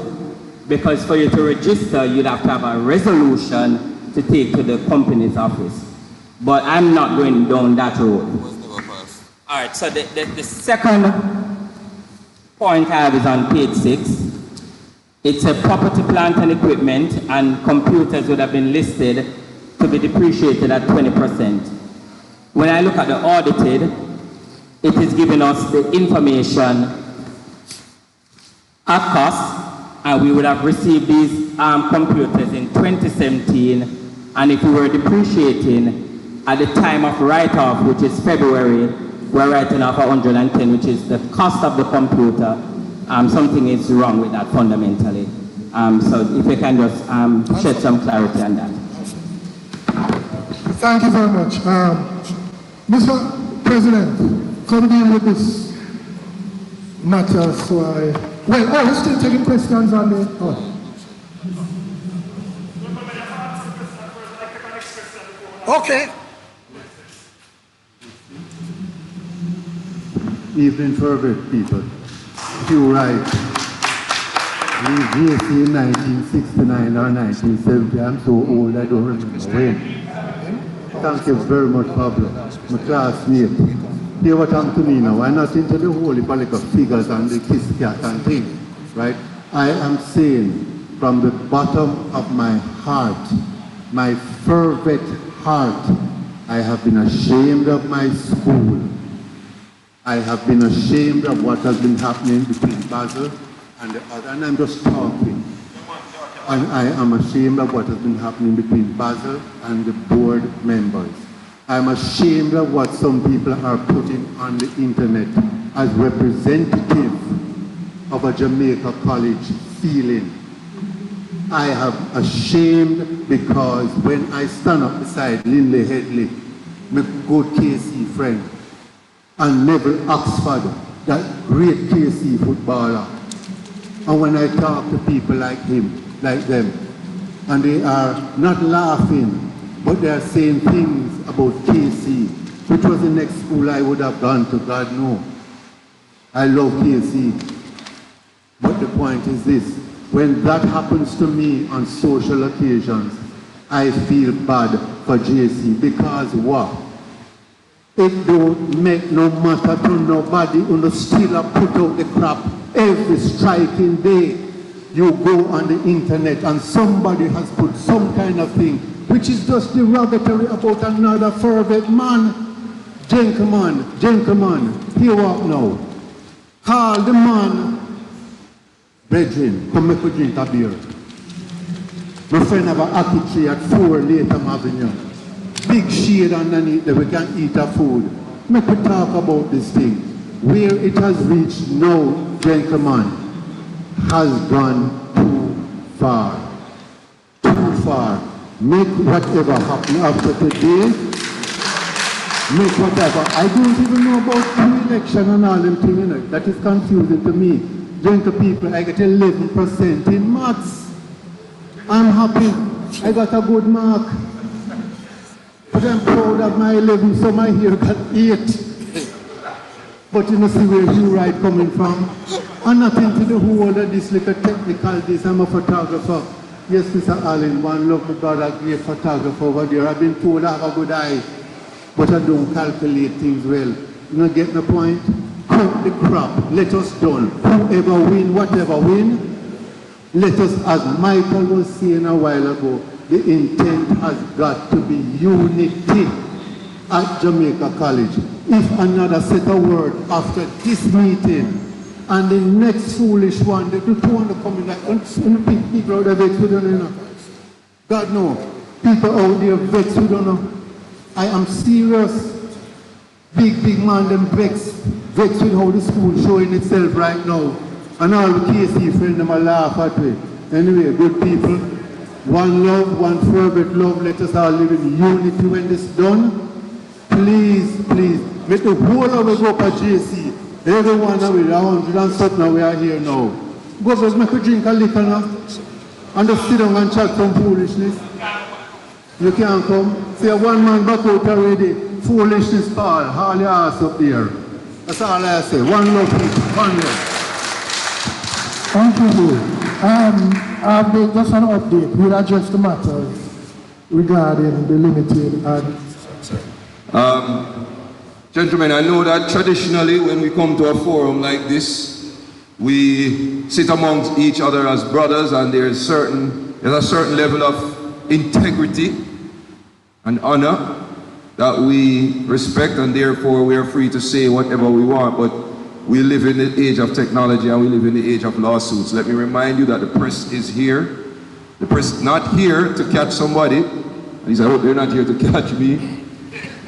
S5: because for you to register, you'd have to have a resolution to take to the company's office. But I'm not going down that road. All right, so the second point I have is on page 6. It's a property, plant and equipment, and computers would have been listed to be depreciated at 20%. When I look at the audited, it is giving us the information at cost, and we would have received these computers in 2017, and if we were depreciating at the time of write-off, which is February, we're writing off 110, which is the cost of the computer. Something is wrong with that fundamentally. So if you can just shed some clarity on that.
S2: Thank you very much. Mr. President, come deal with this matter. We're still taking questions on the... Okay.
S6: Evening fervent people. You're right. We GAC in 1969 or 1970. I'm so old I don't remember when. Thank you very much, Pablo. My classmate. Hear what happened to me now. I'm not into the whole political figures and the kiss cat and thing. Right? I am saying from the bottom of my heart, my fervent heart, I have been ashamed of my school. I have been ashamed of what has been happening between Basel and the other, and I'm just talking. And I am ashamed of what has been happening between Basel and the board members. I'm ashamed of what some people are putting on the internet as representative of a Jamaica college feeling. I am ashamed because when I stand up beside Lindley Headley, my good KC friend, and Neville Oxford, that great KC footballer, and when I talk to people like him, like them, and they are not laughing, but they are saying things about KC, which was the next school I would have gone to, God knows. I love KC. But the point is this, when that happens to me on social occasions, I feel bad for JC, because what? It don't make no matter to nobody who still put out the crap every striking day. You go on the internet and somebody has put some kind of thing which is just derogatory about another fervent man. Gentlemen, here up now. Call the man, brethren, come make a drink a beer. My friend have an apple tree at 4 Latham Avenue. Big shade underneath that we can eat our food. Make we talk about this thing. Where it has reached now, gentlemen, has gone too far. Too far. Make whatever happen after today. Make whatever. I don't even know about pre-election and all them things, you know. That is confusing to me. Gentle people, I get 11% in maths. I'm happy. I got a good mark. But I'm proud of my 11, so my here got 8. But you know, see where you right coming from. And nothing to the whole of this little technical this. I'm a photographer. Yes, Mr. Allen, one love my brother, a great photographer over there. I've been told I have a good eye, but I don't calculate things well. You know, get the point? Cut the crap. Let us done. Whoever win, whatever win, let us, as Michael was saying a while ago, the intent has got to be unity at Jamaica College. If another set a word after this meeting, and the next foolish one, the two want to come in like, people out there vexed, we don't know. God no, people out there vexed, we don't know. I am serious. Big man, them vexed with how the school showing itself right now. And all the KC friends, them are laugh at me. Anyway, good people, one love, one fervent love, let us all live in unity when this is done. Please, make the whole of us go for JC. Everyone with 100 and something we are here now. Go just make a drink a liquor now. And just sit down and chat some foolishness. You can't come. See one man back out already. Foolishness Paul, haul your ass up there. That's all I say. One love people, one love.
S2: Thank you. I've made just an update. We'll address the matters regarding the limited and...
S1: Gentlemen, I know that traditionally when we come to a forum like this, we sit amongst each other as brothers, and there's a certain level of integrity and honor that we respect, and therefore we are free to say whatever we want. But we live in the age of technology and we live in the age of lawsuits. Let me remind you that the press is here. The press is not here to catch somebody. At least I hope they're not here to catch me.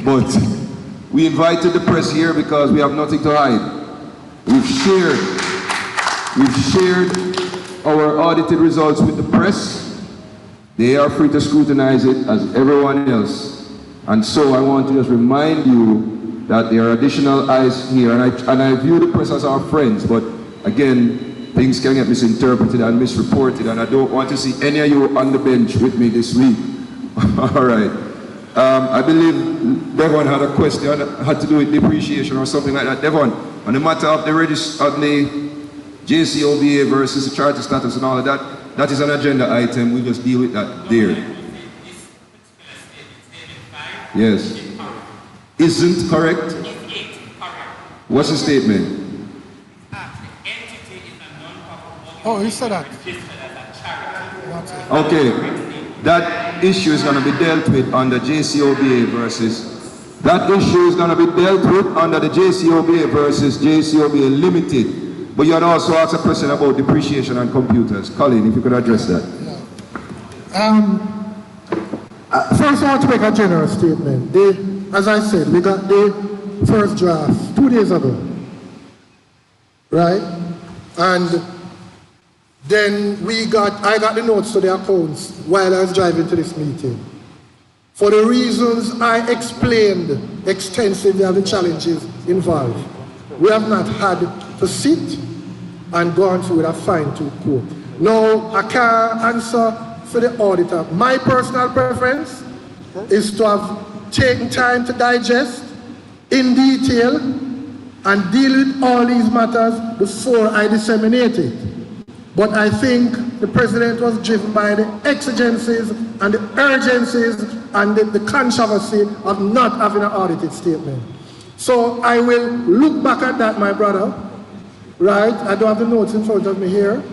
S1: But we invited the press here because we have nothing to hide. We've shared our audited results with the press. They are free to scrutinize it as everyone else. And so I want to just remind you that there are additional eyes here, and I view the press as our friends, but again, things can get misinterpreted and misreported, and I don't want to see any of you on the bench with me this week. All right. I believe Devon had a question, had to do with depreciation or something like that. Devon, on the matter of the JCOBA versus the charter status and all of that, that is an agenda item. We'll just deal with that there. Yes. Isn't correct? What's the statement?
S2: Oh, he said that.
S1: Okay. That issue is going to be dealt with under JCOBA versus... That issue is going to be dealt with under the JCOBA versus JCOBA Limited. But you had also asked a question about depreciation on computers. Colin, if you could address that.
S2: First I want to make a general statement. as I said, we got the first draft 2 days ago, right? And then I got the notes to the accounts while I was driving to this meeting. For the reasons I explained extensively of the challenges involved, we have not had to sit and gone through with a fine-tooth comb. Now, I can't answer for the auditor. My personal preference is to have taken time to digest in detail and deal with all these matters before I disseminate it. But I think the president was driven by the exigencies and the urgencies and the controversy of not having an audited statement. So I will look back at that, my brother, right? I don't have the notes in front of me here,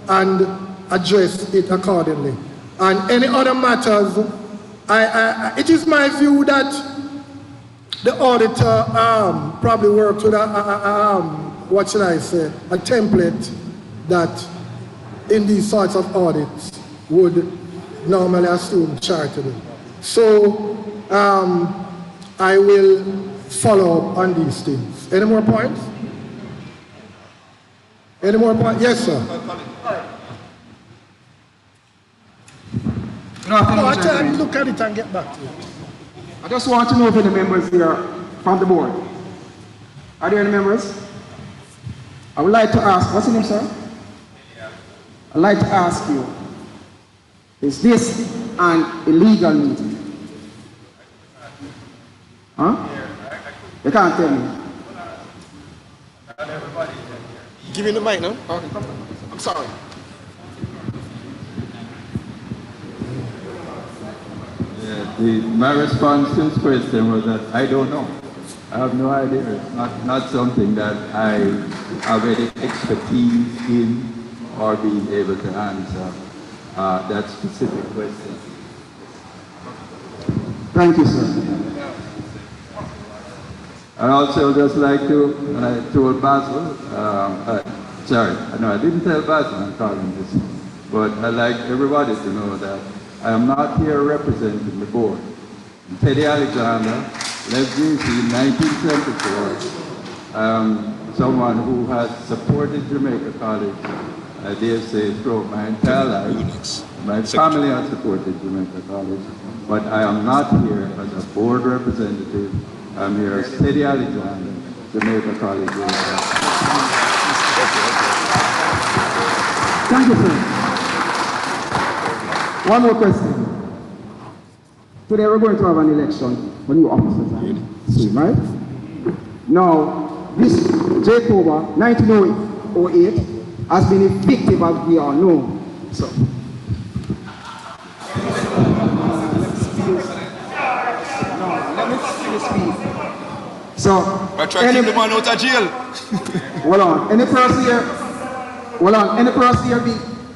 S2: and address it accordingly. And any other matters, it is my view that the auditor probably worked with what should I say, a template that in these sorts of audits would normally assume charity. So I will follow up on these things. Any more points? Any more points? Yes, sir.
S7: No,
S2: I tell you, look at it and get back to you.
S7: I just want to know if any members here from the board. Are there any members? I would like to ask, what's your name, sir? I'd like to ask you, is this an illegal meeting? Huh? You can't tell me.
S2: Give me the mic now.
S7: Okay, come. I'm sorry.
S8: My response to his question was that I don't know. I have no idea. It's not something that I have any expertise in or being able to answer that specific question.
S7: Thank you, sir.
S8: I'd also just like to, and I told Basil, sorry, no, I didn't tell Basil I'm calling this, but I'd like everybody to know that I am not here representing the board. Teddy Alexander left JC in 1974. Someone who has supported Jamaica College, I dare say, throughout my entire life. My family has supported Jamaica College, but I am not here as a board representative. I'm here as Teddy Alexander, Jamaica College.
S7: Thank you, sir. One more question. Today we're going to have an election for new officers soon, right? Now, this Jcoba 1908 has been effective, as we all know. So, let me speak. So,
S4: I try to keep the man out of jail.
S7: Hold on. Any person here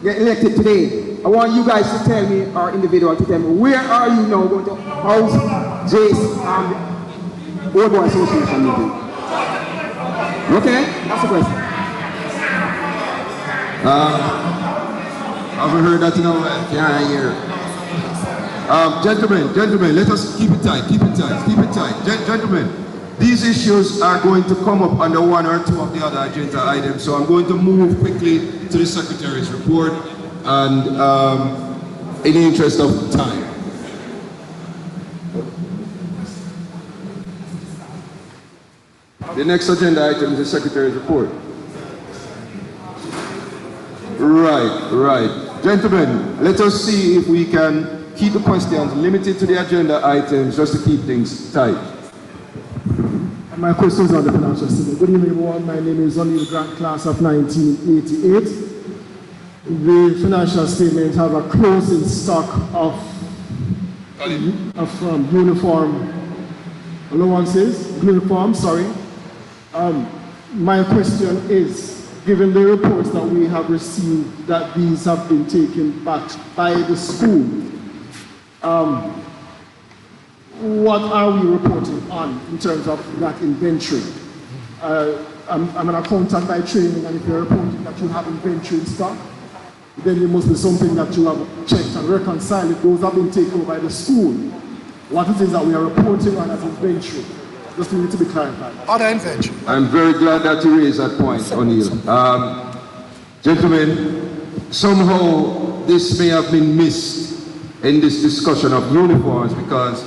S7: get elected today, I want you guys to tell me, or individual to tell me, where are you now going to house Jace Old Boy Association meeting? Okay? That's the question.
S1: Haven't heard that in a while. Can't hear. Gentlemen, let us keep it tight. Gentlemen, these issues are going to come up under one or two of the other agenda items, so I'm going to move quickly to the Secretary's report, and in the interest of time. The next agenda item is the Secretary's report. Right. Gentlemen, let us see if we can keep the questions limited to the agenda items just to keep things tight.
S9: My questions on the financial statement. Good evening, everyone. My name is O'Neill Grant, class of 1988. The financial statement have a closing stock of uniform allowances, my question is, given the reports that we have received that these have been taken back by the school, what are we reporting on in terms of that inventory? I'm an accountant by training, and if you're reporting that you have inventory in stock, then it must be something that you have checked and reconciled if those have been taken over by the school. what it is that we are reporting on as inventory. Just need to be clarified.
S10: Other inventory.
S1: I'm very glad that you raised that point, O'Neill. Gentlemen, somehow this may have been missed in this discussion of uniforms because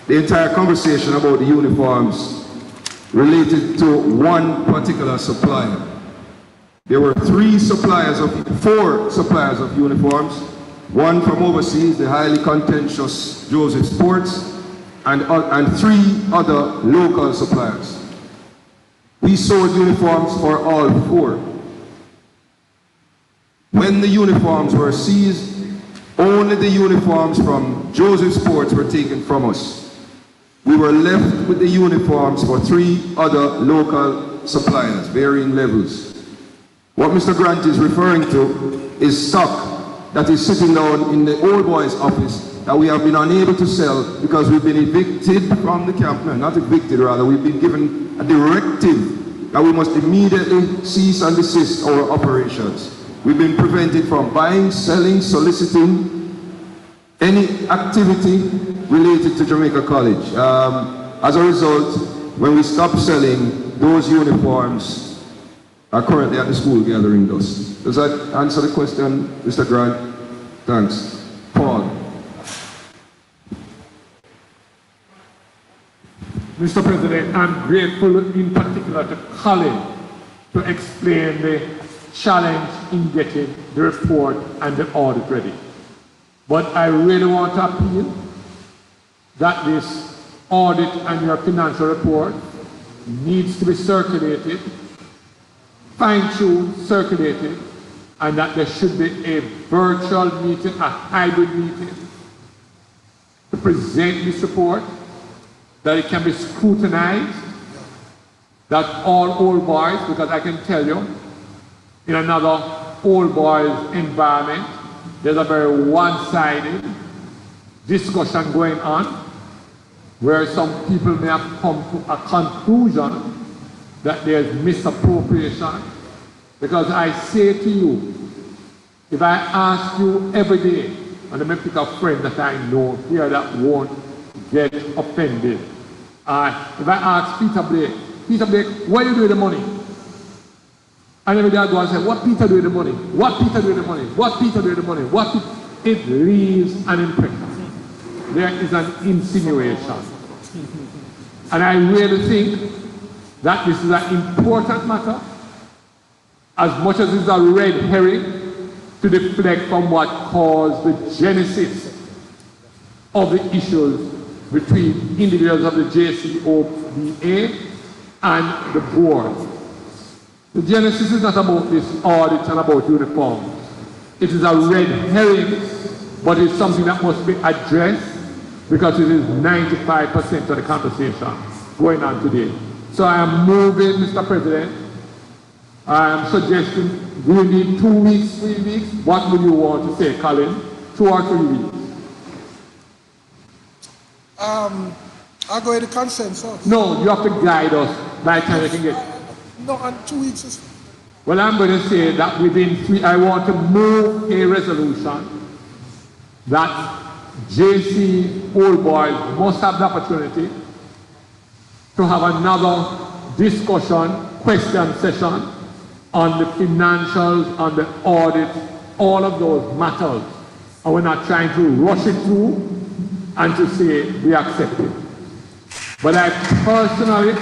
S1: the entire conversation about the uniforms related to one particular supplier. There were four suppliers of uniforms, one from overseas, the highly contentious Joseph Sports, and 3 other local suppliers. We sold uniforms for all 4. When the uniforms were seized, only the uniforms from Joseph Sports were taken from us. We were left with the uniforms for 3 other local suppliers, varying levels. What Mr. Grant is referring to is stock that is sitting down in the old boys' office that we have been unable to sell because we've been evicted from the camp. No, not evicted, rather. We've been given a directive that we must immediately cease and desist our operations. We've been prevented from buying, selling, soliciting any activity related to Jamaica College. As a result, when we stop selling, those uniforms are currently at the school gathering dust. Does that answer the question, Mr. Grant? Thanks. Paul.
S3: Mr. President, I'm grateful in particular to Colin to explain the challenge in getting the report and the audit ready. But I really want to appeal that this audit and your financial report needs to be circulated, fine-tuned, circulated, and that there should be a virtual meeting, a hybrid meeting, to present this report, that it can be scrutinized, that all old boys, because I can tell you, in another old boys environment, there's a very one-sided discussion going on, where some people may have come to a conclusion that there's misappropriation. Because I say to you, if I ask you every day, and let me pick a friend that I know here that won't get offended. If I ask Peter Blake, where you do with the money? And every day I go and say, what Peter do with the money? What Peter do with the money? What Peter do with the money? It leaves an impression. There is an insinuation. And I really think that this is an important matter, as much as it's a red herring, to deflect from what caused the genesis of the issues between individuals of the JCOBA and the board. The genesis is not about this audit and about uniforms. It is a red herring, but it's something that must be addressed because it is 95% of the conversation going on today. So I am moving, Mr. President. I am suggesting, do you need 2 weeks, 3 weeks? What would you want to say, Colin? 2 or 3 weeks?
S10: I'll go with the consensus.
S3: No, you have to guide us by the time you can get.
S10: No, and 2 weeks is.
S3: Well, I'm going to say that within 3, I want to move a resolution that JC Old Boys must have the opportunity to have another discussion, question session on the financials, on the audit, all of those matters. And we're not trying to rush it through and to say we accept it. But I personally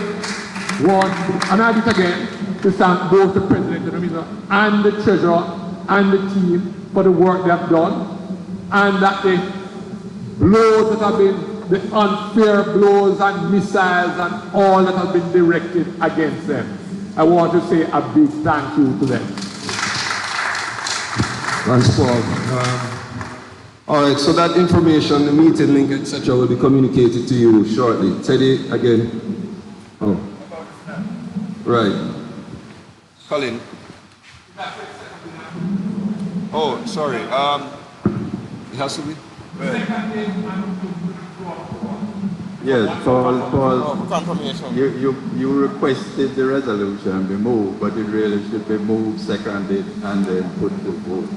S3: want, and I do it again, to thank both the President of the Minister and the Treasurer and the team for the work they have done, and that the blows that have been, the unfair blows and missiles and all that have been directed against them, I want to say a big thank you to them.
S1: Thanks, Paul. All right, so that information, the meeting link, etc., will be communicated to you shortly. Teddy, again. Oh. Right. Colin. Oh, sorry. It has to be?
S8: Yes, Paul, you requested the resolution be moved, but it really should be moved, seconded, and then put to vote.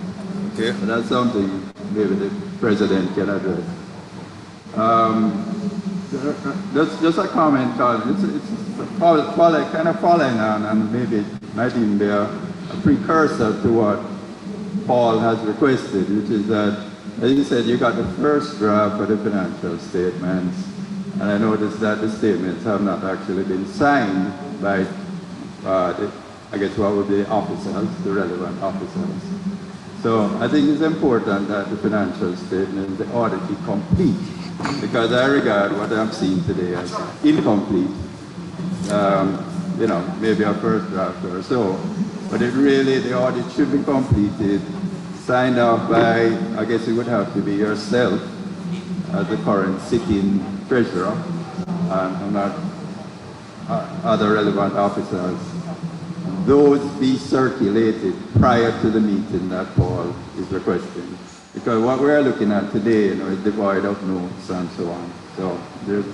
S1: Okay.
S8: But that's something maybe the President can address. Just a comment, Carl. It's kind of following on, and maybe it might even be a precursor to what Paul has requested, which is that, as you said, you got the first draft for the financial statements, and I noticed that the statements have not actually been signed by, I guess, what would be officers, the relevant officers. So I think it's important that the financial statement, the audit be complete, because I regard what I'm seeing today as incomplete. Maybe a first draft or so, but the audit should be completed, signed off by, I guess it would have to be yourself as the current sitting treasurer, and not other relevant officers. Those be circulated prior to the meeting that Paul is requesting. Because what we're looking at today, is devoid of notes and so on. So there's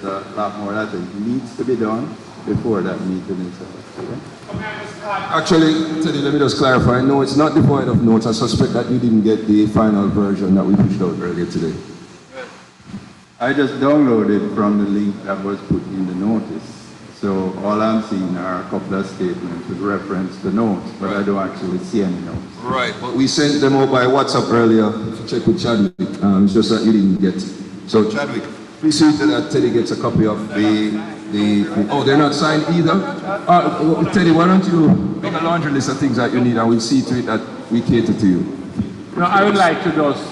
S8: a lot more that needs to be done before that meeting is held.
S1: Actually, Teddy, let me just clarify. No, it's not devoid of notes. I suspect that you didn't get the final version that we pushed out earlier today.
S8: I just downloaded from the link that was put in the notice. So all I'm seeing are a couple of statements with reference to notes, but I don't actually see any notes.
S1: Right, but we sent them out by WhatsApp earlier to check with Chadwick. It's just that you didn't get it. So Chadwick, please see to that Teddy gets a copy of oh, they're not signed either? Teddy, why don't you make a laundry list of things that you need, and we'll see to it that we cater to you.
S3: Now, I would like to just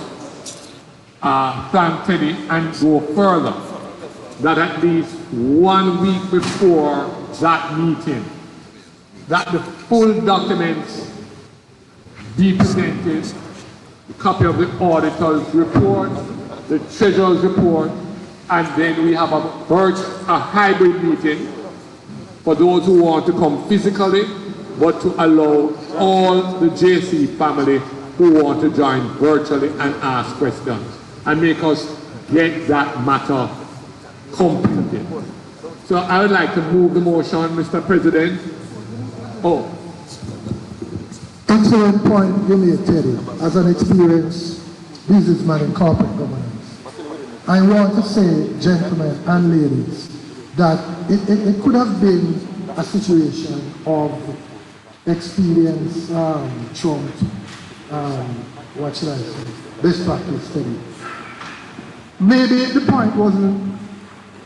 S3: thank Teddy and go further. That at least 1 week before that meeting, that the full documents be presented, a copy of the auditor's report, the treasurer's report, and then we have a hybrid meeting for those who want to come physically, but to allow all the JC family who want to join virtually and ask questions and make us get that matter completed. So I would like to move the motion, Mr. President. Oh.
S2: Excellent point you made, Teddy, as an experienced businessman in corporate governance. I want to say, gentlemen and ladies, that it could have been a situation of experience trumped, what should I say, best practice, Teddy. Maybe the point wasn't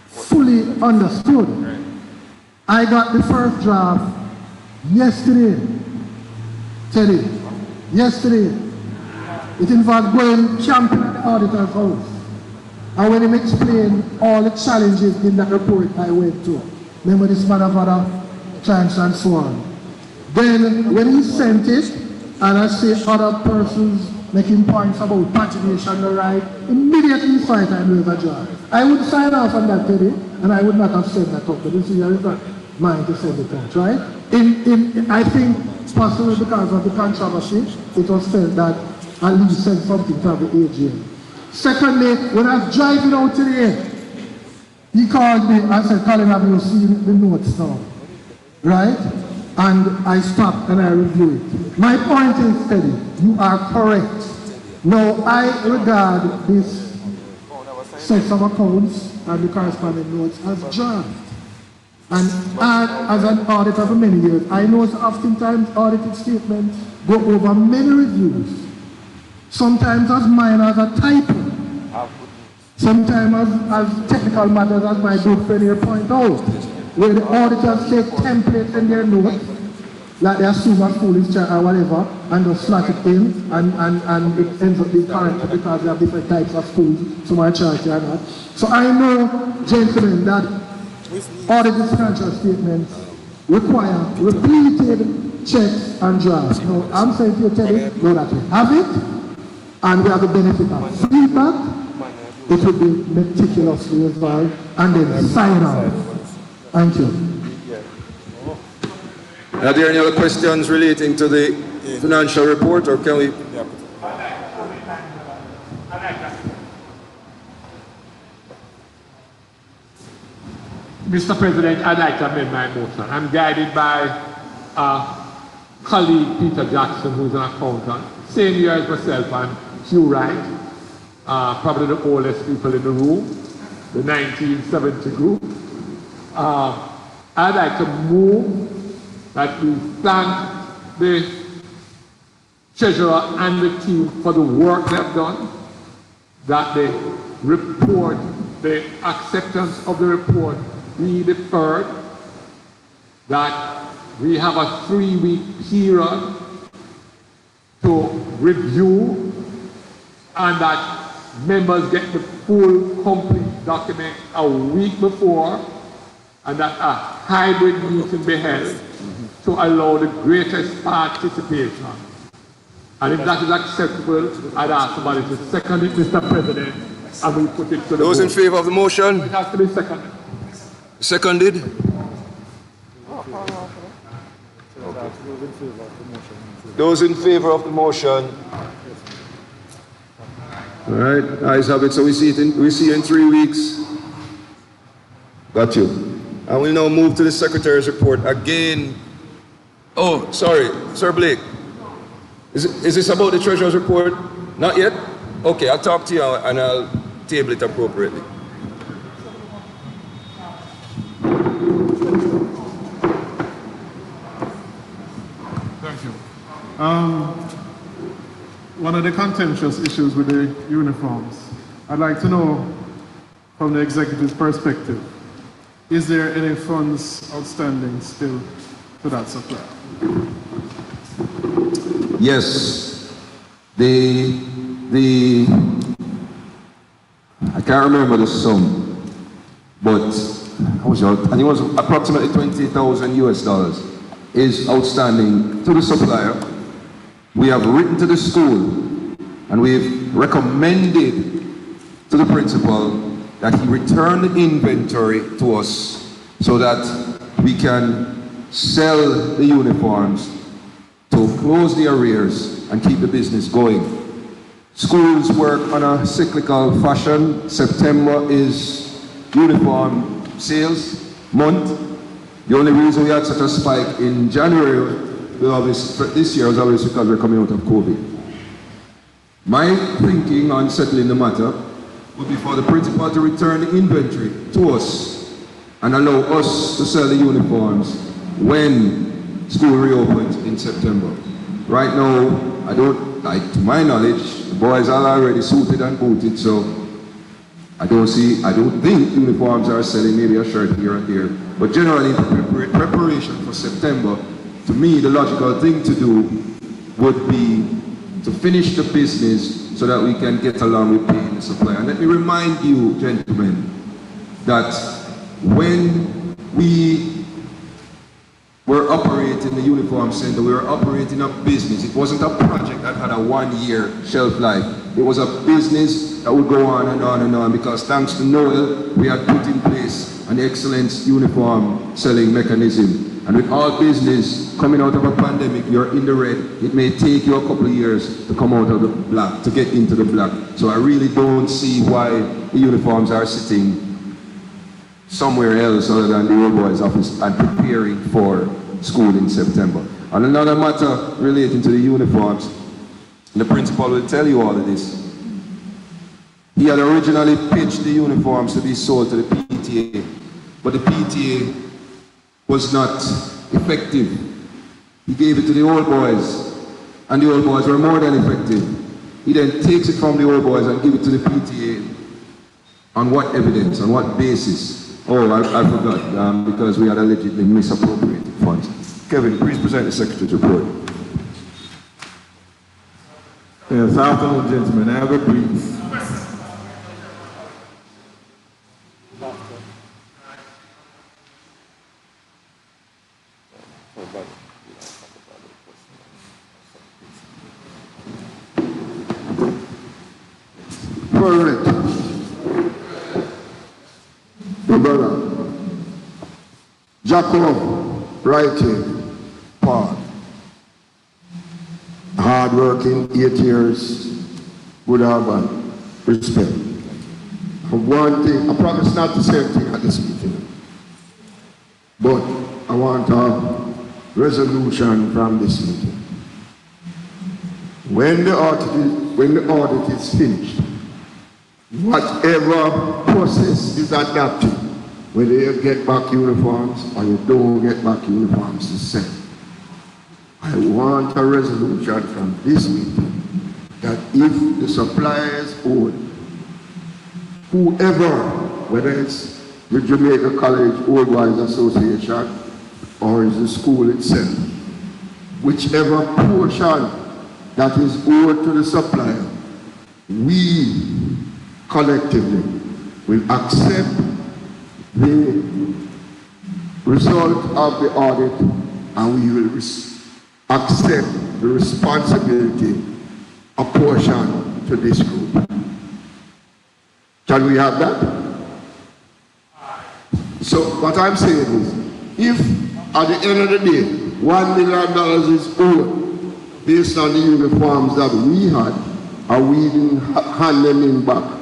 S2: fully understood. I got the first draft yesterday, Teddy, yesterday. It involved going camping at the auditor's house. And when he explained all the challenges in that report I went to, remember this man of other chance and so on. Then when he sent it, and I see other persons making points about pagination the right, immediately he saw it and knew the job. I would sign off on that, Teddy, and I would not have sent that out, but this is not mine to send it out, right? I think, possibly because of the controversy, it was felt that at least send something to the AGM. Secondly, when I was driving out today, he called me and said, Colin, have you seen the notes now? Right? And I stopped and I reviewed it. My point is, Teddy, you are correct. Now, I regard this sets of accounts and the corresponding notes as draft. And as an auditor for many years, I know oftentimes audited statements go over many reviews. Sometimes as minor as a typo. Sometimes as technical matters, as my good friend here point out, where the auditors take templates in their notes, like they assume a foolish chart or whatever, and just slot it in, and it ends up being corrected because they have different types of schools, some are charity or not. So I know, gentlemen, that audited financial statements require repeated checks and drafts. Now, I'm saying to you, Teddy, know that we have it, and we have the benefit of feedback. It will be meticulously resolved, and then sign off. Thank you.
S1: Are there any other questions relating to the financial report, or can we?
S3: Mr. President, I'd like to amend my motion. I'm guided by colleague Peter Jackson, who's an accountant, same year as myself, and Hugh Wright. probably the oldest people in the room, the 1970 group. I'd like to move that we thank the treasurer and the team for the work they've done, that the report, the acceptance of the report be deferred, that we have a 3-week period to review, and that members get the full, complete document a week before, and that a hybrid meeting be held to allow the greatest participation. And if that is acceptable, I'd ask somebody to second it, Mr. President, and we put it to the
S1: Those in
S3: vote.
S1: favor of the motion?
S3: It has to be seconded.
S1: Seconded? Those in favor of the motion? All right, ayes have it. So we see you in 3 weeks. Got you. And we'll now move to the Secretary's report again. Oh, sorry, Sir Blake. Is this about the Treasurer's report? Not yet? Okay, I'll talk to you and I'll table it appropriately.
S9: Thank you. One of the contentious issues with the uniforms, I'd like to know from the executive's perspective, is there any funds outstanding still to that supply?
S1: Yes, I can't remember the sum, but I think it was approximately $20,000 is outstanding to the supplier. We have written to the school and we've recommended to the principal that he return the inventory to us so that we can sell the uniforms to close the arrears and keep the business going. Schools work on a cyclical fashion. September is uniform sales month. The only reason we had such a spike in January this year was obviously because we're coming out of COVID. My thinking on settling the matter would be for the principal to return the inventory to us and allow us to sell the uniforms when school reopens in September. Right now, to my knowledge, the boys are already suited and booted, so I don't think uniforms are selling, maybe a shirt here and there. But generally, in preparation for September, to me, the logical thing to do would be to finish the business so that we can get along with paying the supplier. And let me remind you, gentlemen, that when we were operating the uniform center, we were operating a business. It wasn't a project that had a 1-year shelf life. It was a business that would go on and on and on, because thanks to Noel, we had put in place an excellent uniform selling mechanism. And with all business coming out of a pandemic, you're in the red. It may take you a couple of years to come out of the black, to get into the black. So I really don't see why the uniforms are sitting somewhere else other than the old boys' office and preparing for school in September. And another matter relating to the uniforms, the principal will tell you all of this. He had originally pitched the uniforms to be sold to the PTA, but the PTA was not effective. He gave it to the old boys, and the old boys were more than effective. He then takes it from the old boys and gives it to the PTA. On what evidence, on what basis? Oh, I forgot, because we had allegedly misappropriated funds. Kevin, please present the Secretary's report.
S11: Yes, afternoon, gentlemen. I have a brief.
S6: Correct. My brother, Jcoba, writing, Paul, hard working, 8 years, good husband, respect. One thing, I promise not to say anything at this meeting, but I want a resolution from this meeting. When the audit is finished,
S12: whatever process is adopted, whether you get back uniforms or you don't get back uniforms, the same. I want a resolution from this meeting that if the suppliers own, whoever, whether it's the Jamaica College Old Boys Association or is the school itself, whichever portion that is owed to the supplier, we collectively will accept the result of the audit and we will accept the responsibility apportioned to this group. Can we have that? So what I'm saying is, if at the end of the day, $1 million is owed based on the uniforms that we had, and we didn't hand them in back,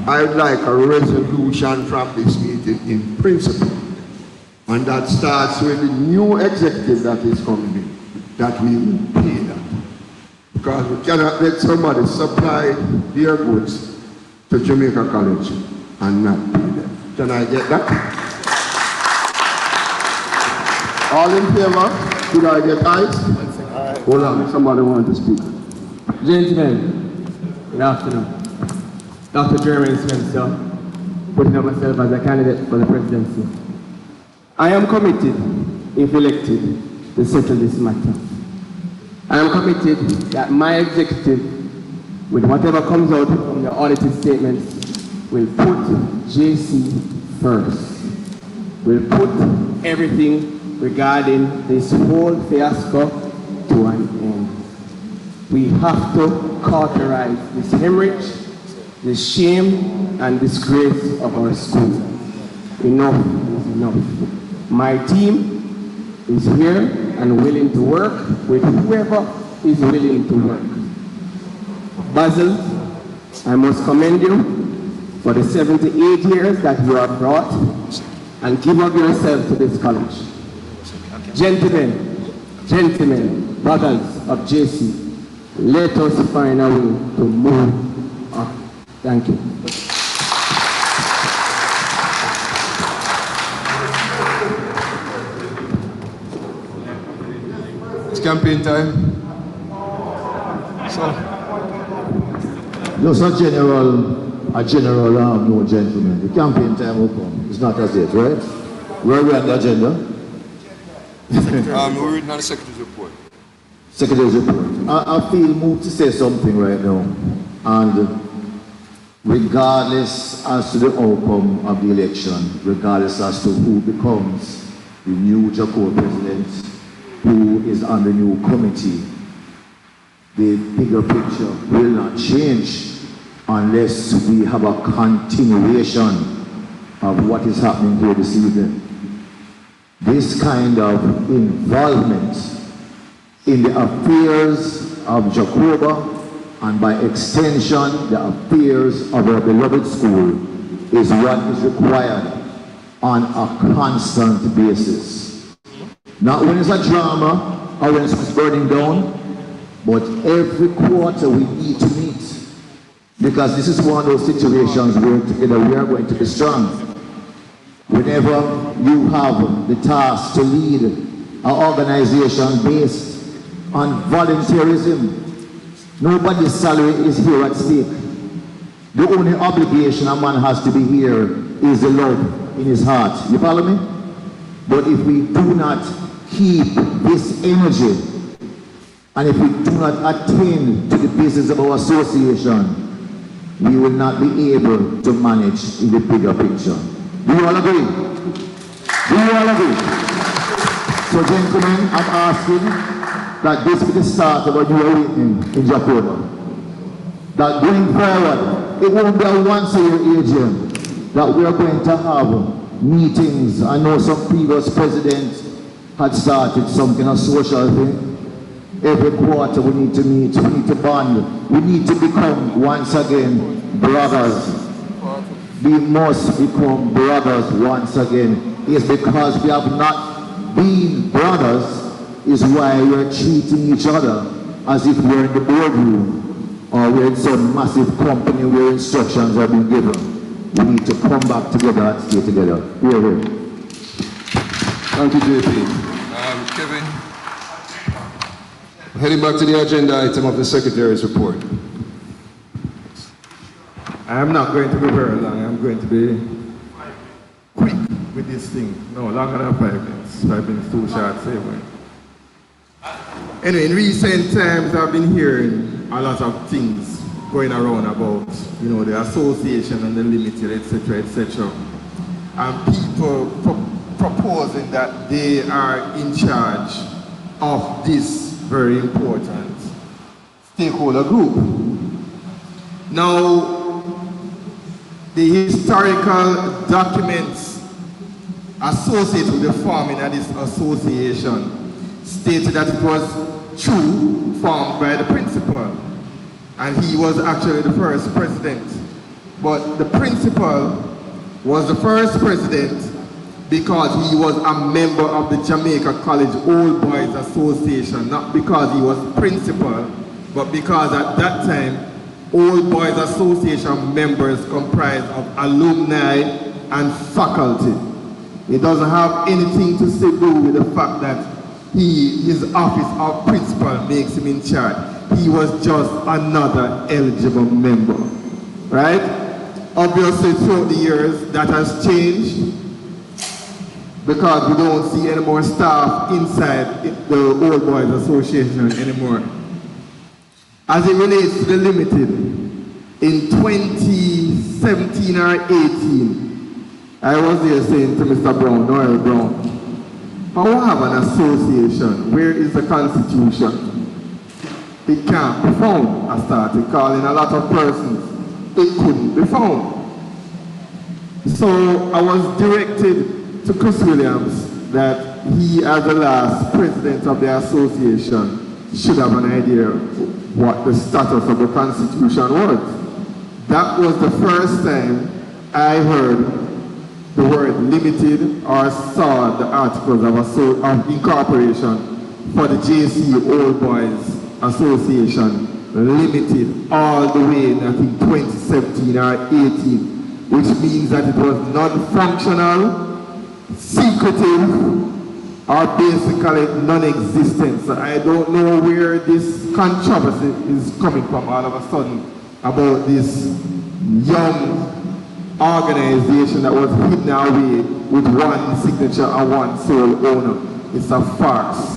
S12: I'd like a resolution from this meeting in principle. And that starts with the new executive that is coming in, that we will pay that. Because we cannot let somebody supply their goods to Jamaica College and not pay them. Can I get that? All in favor? Did I get ayes? Hold on, somebody wanted to speak.
S5: Gentlemen, good afternoon. Dr. Jeremy Spencer, putting up myself as a candidate for the presidency. I am committed, if elected, to settle this matter. I am committed that my executive, with whatever comes out from the audited statements, will put JC first. Will put everything regarding this whole fiasco to an end. We have to cauterize this hemorrhage, this shame and disgrace of our school. Enough is enough. My team is here and willing to work with whoever is willing to work. Basil, I must commend you for the 78 years that you have brought and give up yourself to this college. Gentlemen, brothers of JC, let us find a way to move on. Thank you.
S1: It's campaign time. So,
S13: just a general no, gentlemen. The campaign time will come. It's not as yet, right? Where are we on the agenda?
S1: we're reading on the Secretary's report.
S13: Secretary's report. I feel moved to say something right now. And regardless as to the outcome of the election, regardless as to who becomes the new Jcoba president, who is on the new committee, the bigger picture will not change unless we have a continuation of what is happening here this evening. This kind of involvement in the affairs of Jcoba and by extension the affairs of our beloved school is what is required on a constant basis. Not when it's a drama or when it's burning down, but every quarter we need to meet, because this is one of those situations where together we are going to be strong. Whenever you have the task to lead an organization based on volunteerism, nobody's salary is here at stake. The only obligation a man has to be here is the love in his heart. You follow me? But if we do not keep this energy, and if we do not attend to the business of our association, we will not be able to manage in the bigger picture. Do you all agree? Do you all agree? So gentlemen, I'm asking that this be the start of a new awakening in Jcoba. That going forward, it won't be a once-a-year AGM, that we are going to have meetings. I know some previous presidents had started some kind of social thing. Every quarter we need to meet, we need to bond, we need to become once again brothers. We must become brothers once again. It's because we have not been brothers is why we're treating each other as if we're in the boardroom. or we're in some massive company where instructions have been given. We need to come back together and stay together. Here.
S1: Thank you, JP. Kevin. Heading back to the agenda item of the Secretary's report.
S11: I am not going to be very long. I'm going to be quick with this thing. No, longer than 5 minutes. 5 minutes too short, same way. Anyway, in recent times, I've been hearing a lot of things going around about, the association and the limited, etc., etc. And people proposing that they are in charge of this very important stakeholder group. Now, the historical documents associated with the forming of this association stated that it was formed by the principal, and he was actually the first president. But the principal was the first president because he was a member of the Jamaica College Old Boys Association, not because he was principal, but because at that time, Old Boys Association members comprised of alumni and faculty. It doesn't have anything to do with the fact that his office of principal makes him in charge. He was just another eligible member, right? Obviously, throughout the years, that has changed because we don't see any more staff inside the Old Boys Association anymore. As it relates to the limited, in 2017 or 18, I was there saying to Mr. Brown, Noel Brown, how we have an association? Where is the constitution? It can't be found. I started calling a lot of persons. It couldn't be found. So I was directed to Chris Williams that he, as the last president of the association, should have an idea what the status of the constitution was. That was the first time I heard the word limited or saw the articles of incorporation for the JC Old Boys Association limited all the way in, I think, 2017 or 18, which means that it was non-functional, secretive, or basically non-existent. So I don't know where this controversy is coming from all of a sudden about this young organization that was hidden away with one signature and one sole owner. It's a farce.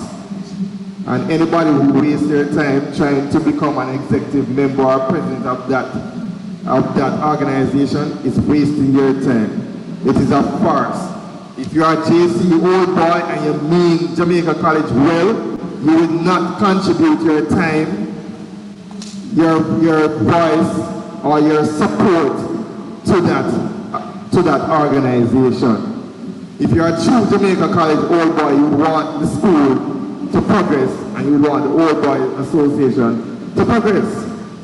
S11: And anybody who wastes their time trying to become an executive member or president of that organization is wasting your time. It is a farce. If you are a JC Old Boy and you mean Jamaica College well, you will not contribute your time, your voice, or your support to that organization. If you're a true Jamaica College Old Boy, you want the school to progress and you want the Old Boy Association to progress.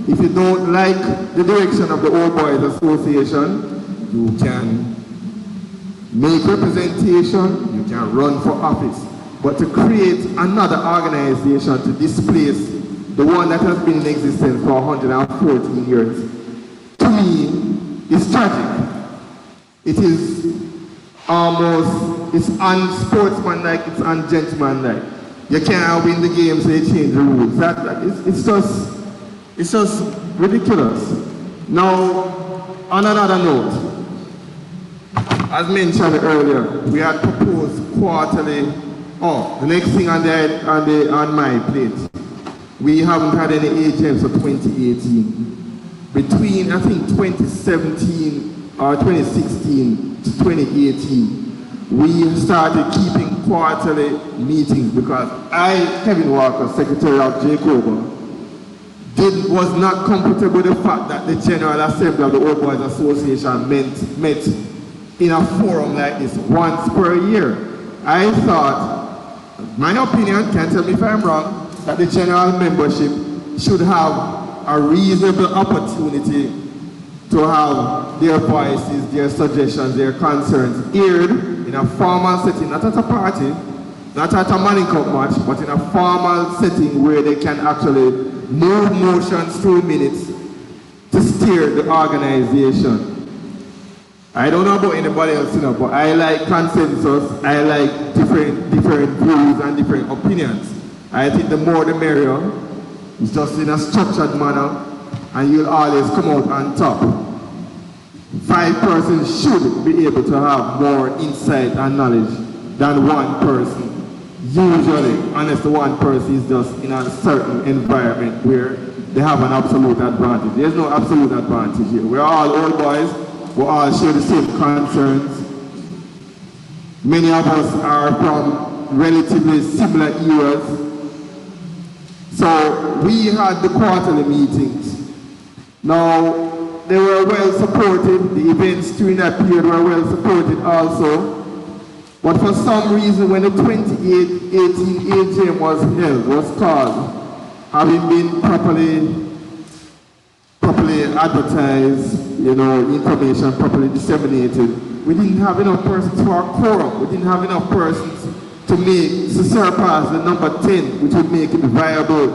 S11: If you don't like the direction of the Old Boys Association, you can make representation, you can run for office. But to create another organization to displace the one that has been in existence for 114 years, to me, is tragic. It is almost, it's unsportsmanlike, it's ungentlemanlike. You can't win the game, so you change the rules. It's just ridiculous. Now, on another note, as mentioned earlier, we had proposed quarterly. The next thing on my plate, we haven't had any AGMs for 2018. Between, I think, 2017 or 2016 to 2018, we started keeping quarterly meetings because Kevin Walker, Secretary of Jcoba, was not comfortable with the fact that the General Assembly of the Old Boys Association met in a forum like this once per year. I thought, my opinion, can't tell me if I'm wrong, that the general membership should have a reasonable opportunity to have their voices, their suggestions, their concerns aired in a formal setting, not at a party, not at a money cup match, but in a formal setting where they can actually move motions through minutes to steer the organization. I don't know about anybody else, but I like consensus. I like different views and different opinions. I think the more the merrier. It's just in a structured manner, and you'll always come out on top. 5 persons should be able to have more insight and knowledge than 1 person. Usually, unless the 1 person is just in a certain environment where they have an absolute advantage. There's no absolute advantage here. We're all old boys. We all share the same concerns. Many of us are from relatively similar eras. So we had the quarterly meetings. Now, they were well supported. The events during that period were well supported also. But for some reason, when the 2018 AGM was called, having been properly advertised, information properly disseminated, we didn't have enough persons for our quorum. We didn't have enough persons to surpass the number 10, which would make it viable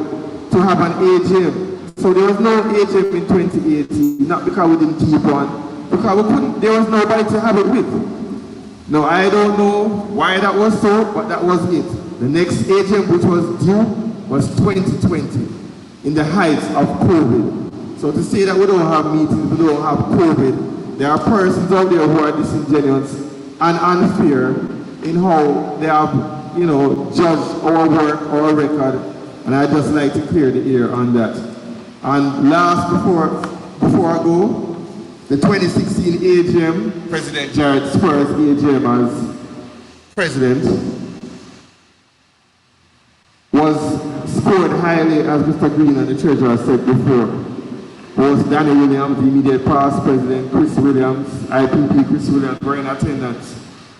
S11: to have an AGM. So there was no AGM in 2018, not because we didn't keep one, because there was nobody to have it with. Now, I don't know why that was so, but that was it. The next AGM, which was due, was 2020, in the heights of COVID. So to say that we don't have meetings, we don't have COVID, there are persons out there who are disingenuous and unfair in how they have, judged our work, our record, and I'd just like to clear the air on that. And last, before I go, the 2016 AGM, President Jarrett's first AGM as president, was scored highly, as Mr. Green and the treasurer said before. Both Danny Williams, the immediate past president, Chris Williams, IPP Chris Williams were in attendance.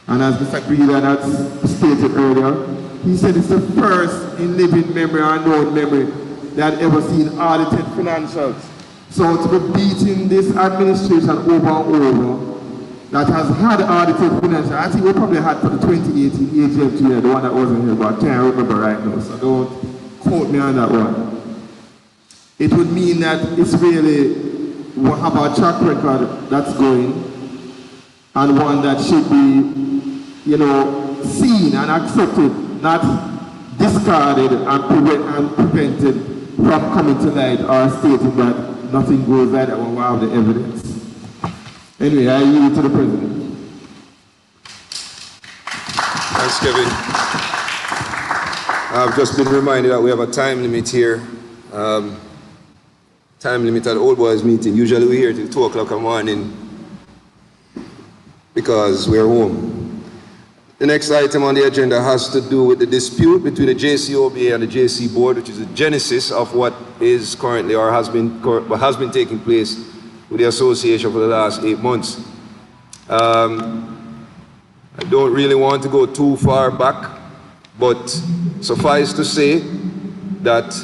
S11: And as Mr. Green had stated earlier, he said it's the first in living memory or known memory that ever seen audited financials. So to be beating this administration over and over that has had audited financials, I think we probably had for the 2018 AGM year, the one that wasn't here, but I can't remember right now, so don't quote me on that one. It would mean that it's really, we have a track record that's going, and one that should be, seen and accepted, not discarded and prevented from coming to light or stating that nothing goes like that when we have the evidence. Anyway, I yield to the President.
S1: Thanks, Kevin. I've just been reminded that we have a time limit here. Time limit at the Old Boys meeting. Usually we're here till 2 o'clock in the morning because we're home. The next item on the agenda has to do with the dispute between the Jcoba and the JC board, which is the genesis of what is currently or has been taking place with the association for the last 8 months. I don't really want to go too far back, but suffice to say that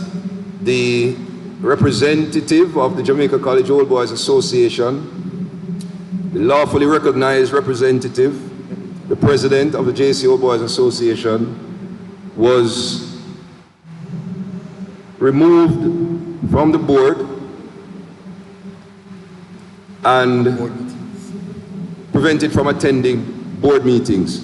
S1: the representative of the Jamaica College Old Boys Association, the lawfully recognized representative, the president of the JC Old Boys Association, was removed from the board and prevented from attending board meetings.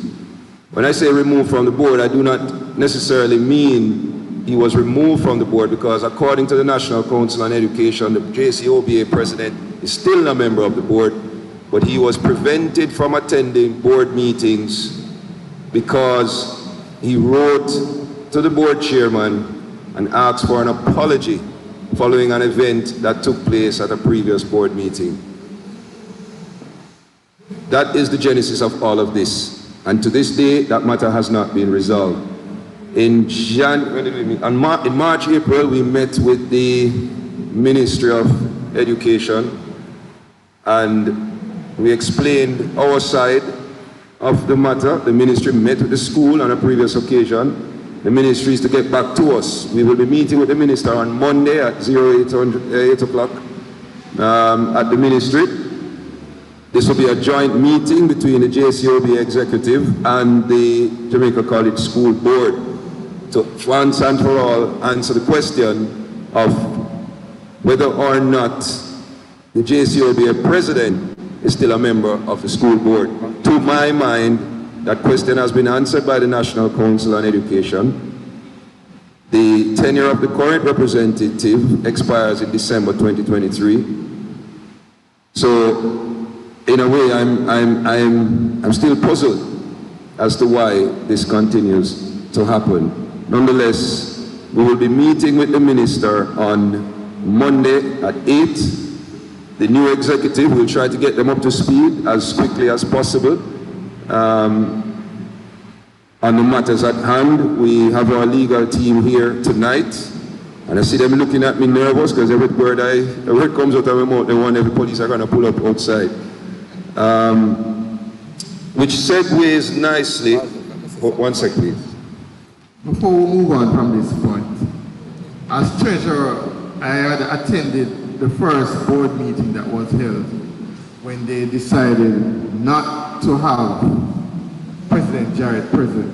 S1: When I say removed from the board, I do not necessarily mean he was removed from the board, because according to the National Council on Education, the Jcoba president is still a member of the board, but he was prevented from attending board meetings because he wrote to the board chairman and asked for an apology following an event that took place at a previous board meeting. That is the genesis of all of this. And to this day, that matter has not been resolved. In March, April, we met with the Ministry of Education and we explained our side of the matter. The ministry met with the school on a previous occasion. The ministry is to get back to us. We will be meeting with the minister on Monday at 8 o'clock at the ministry. This will be a joint meeting between the JCOB executive and the Jamaica College School Board to once and for all answer the question of whether or not the JCOBA president is still a member of the school board. To my mind, that question has been answered by the National Council on Education. The tenure of the current representative expires in December 2023. So, in a way, I'm still puzzled as to why this continues to happen. Nonetheless, we will be meeting with the minister on Monday at 8. The new executive will try to get them up to speed as quickly as possible. On the matters at hand, we have our legal team here tonight. And I see them looking at me nervous because every word comes out of my mouth, they want every police are going to pull up outside. Which segues nicely. One sec, please.
S11: Before we move on from this point, as treasurer, I had attended the first board meeting that was held when they decided not to have President Jarrett present.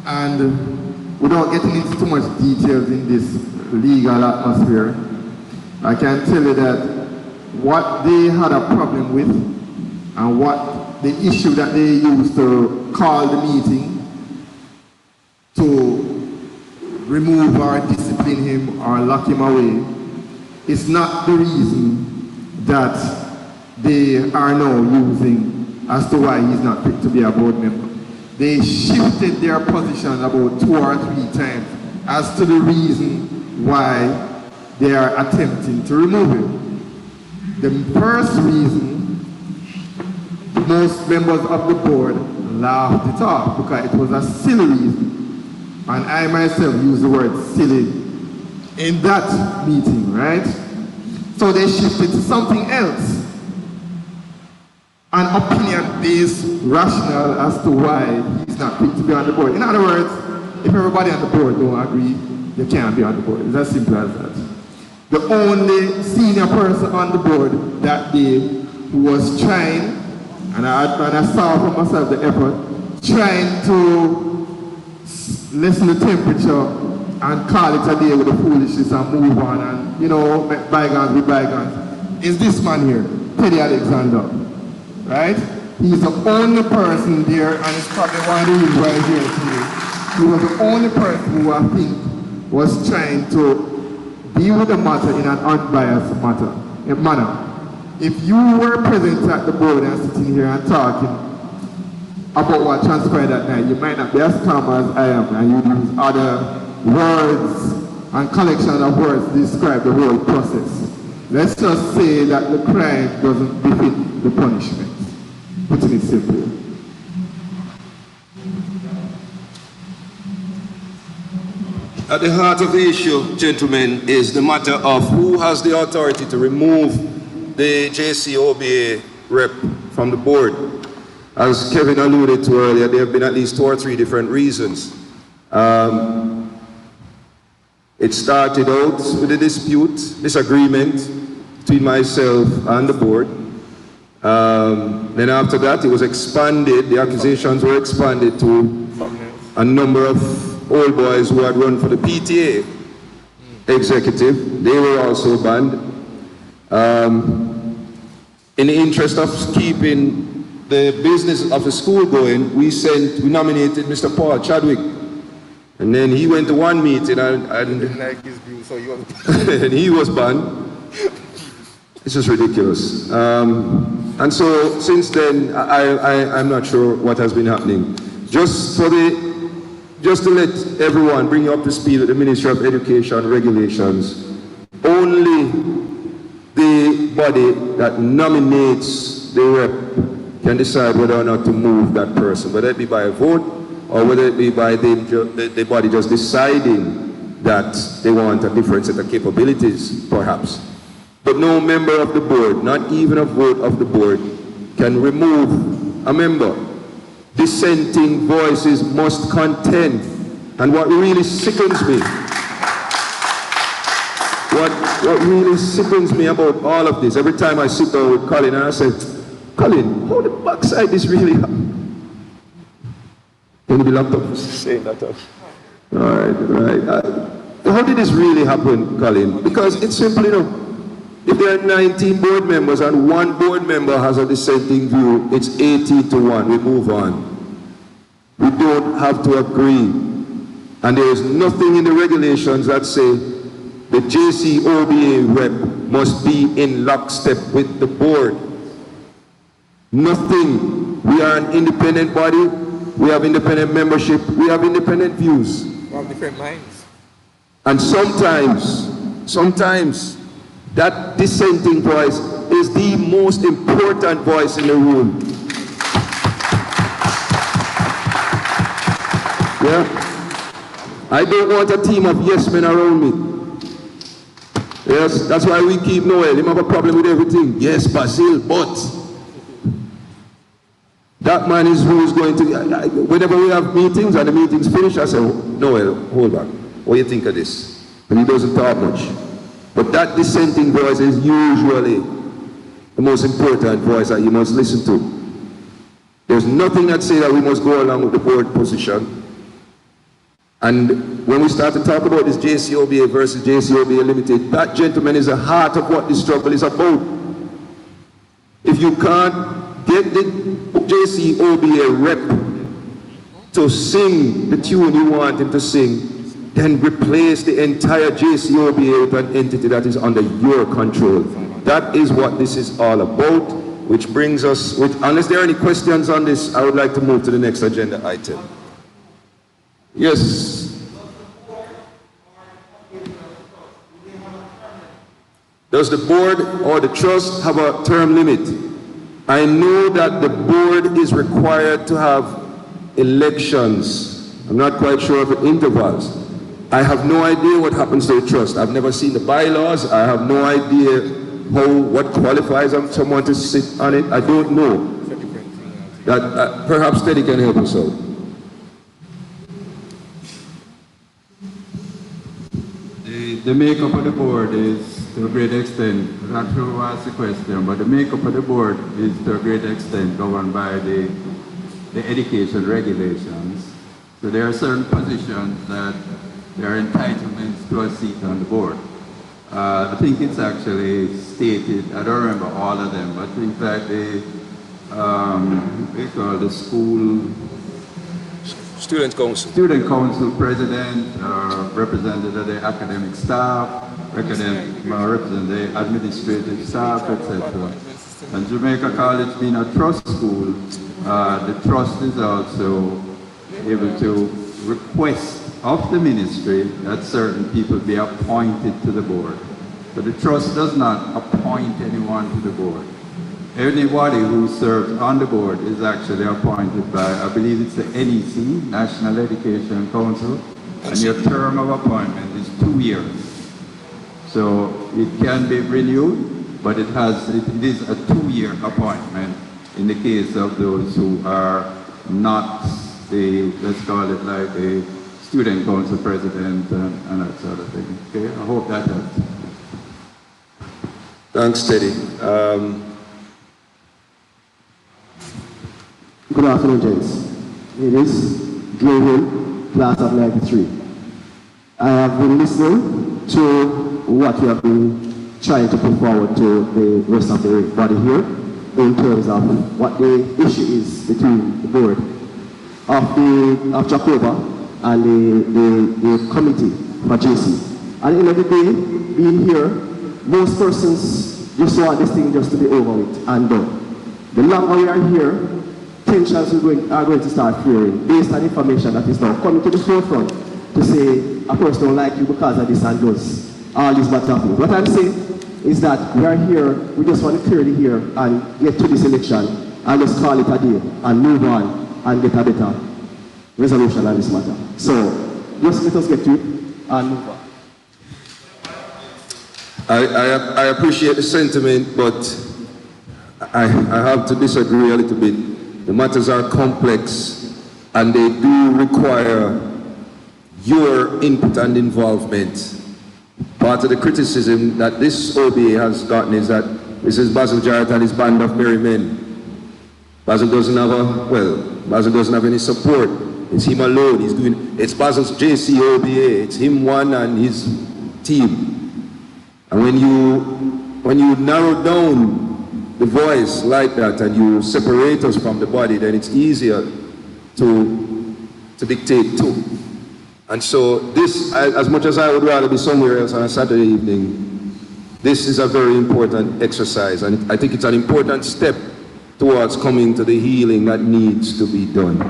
S11: And without getting into too much details in this legal atmosphere, I can tell you that what they had a problem with and what the issue that they used to call the meeting to remove or discipline him or lock him away is not the reason that they are now using as to why he's not fit to be a board member. They shifted their position about 2 or 3 times as to the reason why they are attempting to remove him. The first reason, most members of the board laughed it off because it was a silly reason. And I myself used the word silly in that meeting, right? So they shifted to something else. An opinion-based rationale as to why he's not fit to be on the board. In other words, if everybody on the board don't agree, they can't be on the board. It's as simple as that. The only senior person on the board that day who was trying, and I saw for myself the effort, trying to lessen the temperature and call it a day with the foolishness and move on and, you know, make bygones with bygones, is this man here, Teddy Alexander. Right? He's the only person there, and it's probably one of the reasons why he's here today. He was the only person who I think was trying to deal with the matter in an unbiased manner. If you were present at the board and sitting here and talking about what transpired that night, you might not be as calm as I am, and you use other words and collection of words to describe the whole process. Let's just say that the crime doesn't befit the punishment. Putting it simply.
S1: At the heart of the issue, gentlemen, is the matter of who has the authority to remove the JCOBA rep from the board. As Kevin alluded to earlier, there have been at least 2 or 3 different reasons. It started out with a disagreement between myself and the board. Then after that, it was expanded, the accusations were expanded to a number of old boys who had run for the PTA executive. They were also banned. In the interest of keeping the business of the school going, we nominated Mr. Paul Chadwick. And then he went to one meeting and
S11: like his view, so he was
S1: and he was banned. It's just ridiculous. And so since then, I'm not sure what has been happening. Just to let everyone bring you up to speed with the Ministry of Education regulations, only the body that nominates the rep can decide whether or not to move that person, whether it be by a vote or whether it be by the body just deciding that they want a different set of capabilities, perhaps. But no member of the board, not even a vote of the board, can remove a member. Dissenting voices must contend. And what really sickens me, what really sickens me about all of this, every time I sit down with Colin and I say, Colin, how the backside this really happened? Can you be locked up for saying that? All right. How did this really happen, Colin? Because it's simple, if there are 19 board members and one board member has a dissenting view, it's 80-1. We move on. We don't have to agree. And there is nothing in the regulations that say the JCOBA rep must be in lockstep with the board. Nothing. We are an independent body. We have independent membership. We have independent views.
S14: We have different minds.
S1: And sometimes, that dissenting voice is the most important voice in the room. Yeah? I don't want a team of yes men around me. Yes, that's why we keep Noel. He have a problem with everything. Yes, Basil, but that man is who is going to, whenever we have meetings and the meetings finish, I say, Noel, hold on. What do you think of this? And he doesn't talk much. But that dissenting voice is usually the most important voice that you must listen to. There's nothing that says that we must go along with the board position. And when we start to talk about this JCOBA versus JCOBA Limited, that, gentlemen, is the heart of what this struggle is about. If you can't get the JCOBA rep to sing the tune you want him to sing, then replace the entire JCOBA with an entity that is under your control. That is what this is all about, which brings us, unless there are any questions on this, I would like to move to the next agenda item. Yes. Does the board or the trust have a term limit? I know that the board is required to have elections. I'm not quite sure of the intervals. I have no idea what happens to the trust. I've never seen the bylaws. I have no idea what qualifies someone to sit on it. I don't know. That perhaps Teddy can help us out.
S8: The makeup of the board is to a great extent, I'm not sure who asked the question, but the makeup of the board is to a great extent governed by the education regulations. So there are certain positions that there are entitlements to a seat on the board. I think it's actually stated, I don't remember all of them, but things like they call the school
S1: Student Council.
S8: Student Council President, representative of the academic staff, represent the administrative staff, etc. And Jamaica College being a trust school, the trust is also able to request of the ministry that certain people be appointed to the board. But the trust does not appoint anyone to the board. Anybody who serves on the board is actually appointed by, I believe it's the NEC, National Education Council, and your term of appointment is 2 years. So it can be renewed, but it is a 2-year appointment in the case of those who are not the, let's call it like a student council president and that sort of thing. Okay, I hope that helps.
S1: Thanks, Teddy.
S15: Good afternoon, gents. It is Glenville, class of 93. I have been listening to what you have been trying to put forward to the rest of the body here in terms of what the issue is between the board of Jcoba and the committee for JC. At the end of the day, being here, most persons just want this thing just to be over with and done. The longer we are here, tensions are going to start flaring based on information that is now coming to the forefront to say a person don't like you because of this and does all these bad things. What I'm saying is that we are here, we just want to clearly hear and get to this election and just call it a day and move on and get a better resolution on this matter. So just let us get to it and move on.
S1: I appreciate the sentiment, but I have to disagree a little bit. The matters are complex and they do require your input and involvement. Part of the criticism that this OBA has gotten is that this is Basil Jarrett and his band of merry men. Basil doesn't have any support. It's him alone. He's doing, it's Basil's JCOBA. It's him one and his team. And when you narrow down the voice like that and you separate us from the body, then it's easier to dictate to. And so this, as much as I would rather be somewhere else on a Saturday evening, this is a very important exercise, and I think it's an important step towards coming to the healing that needs to be done.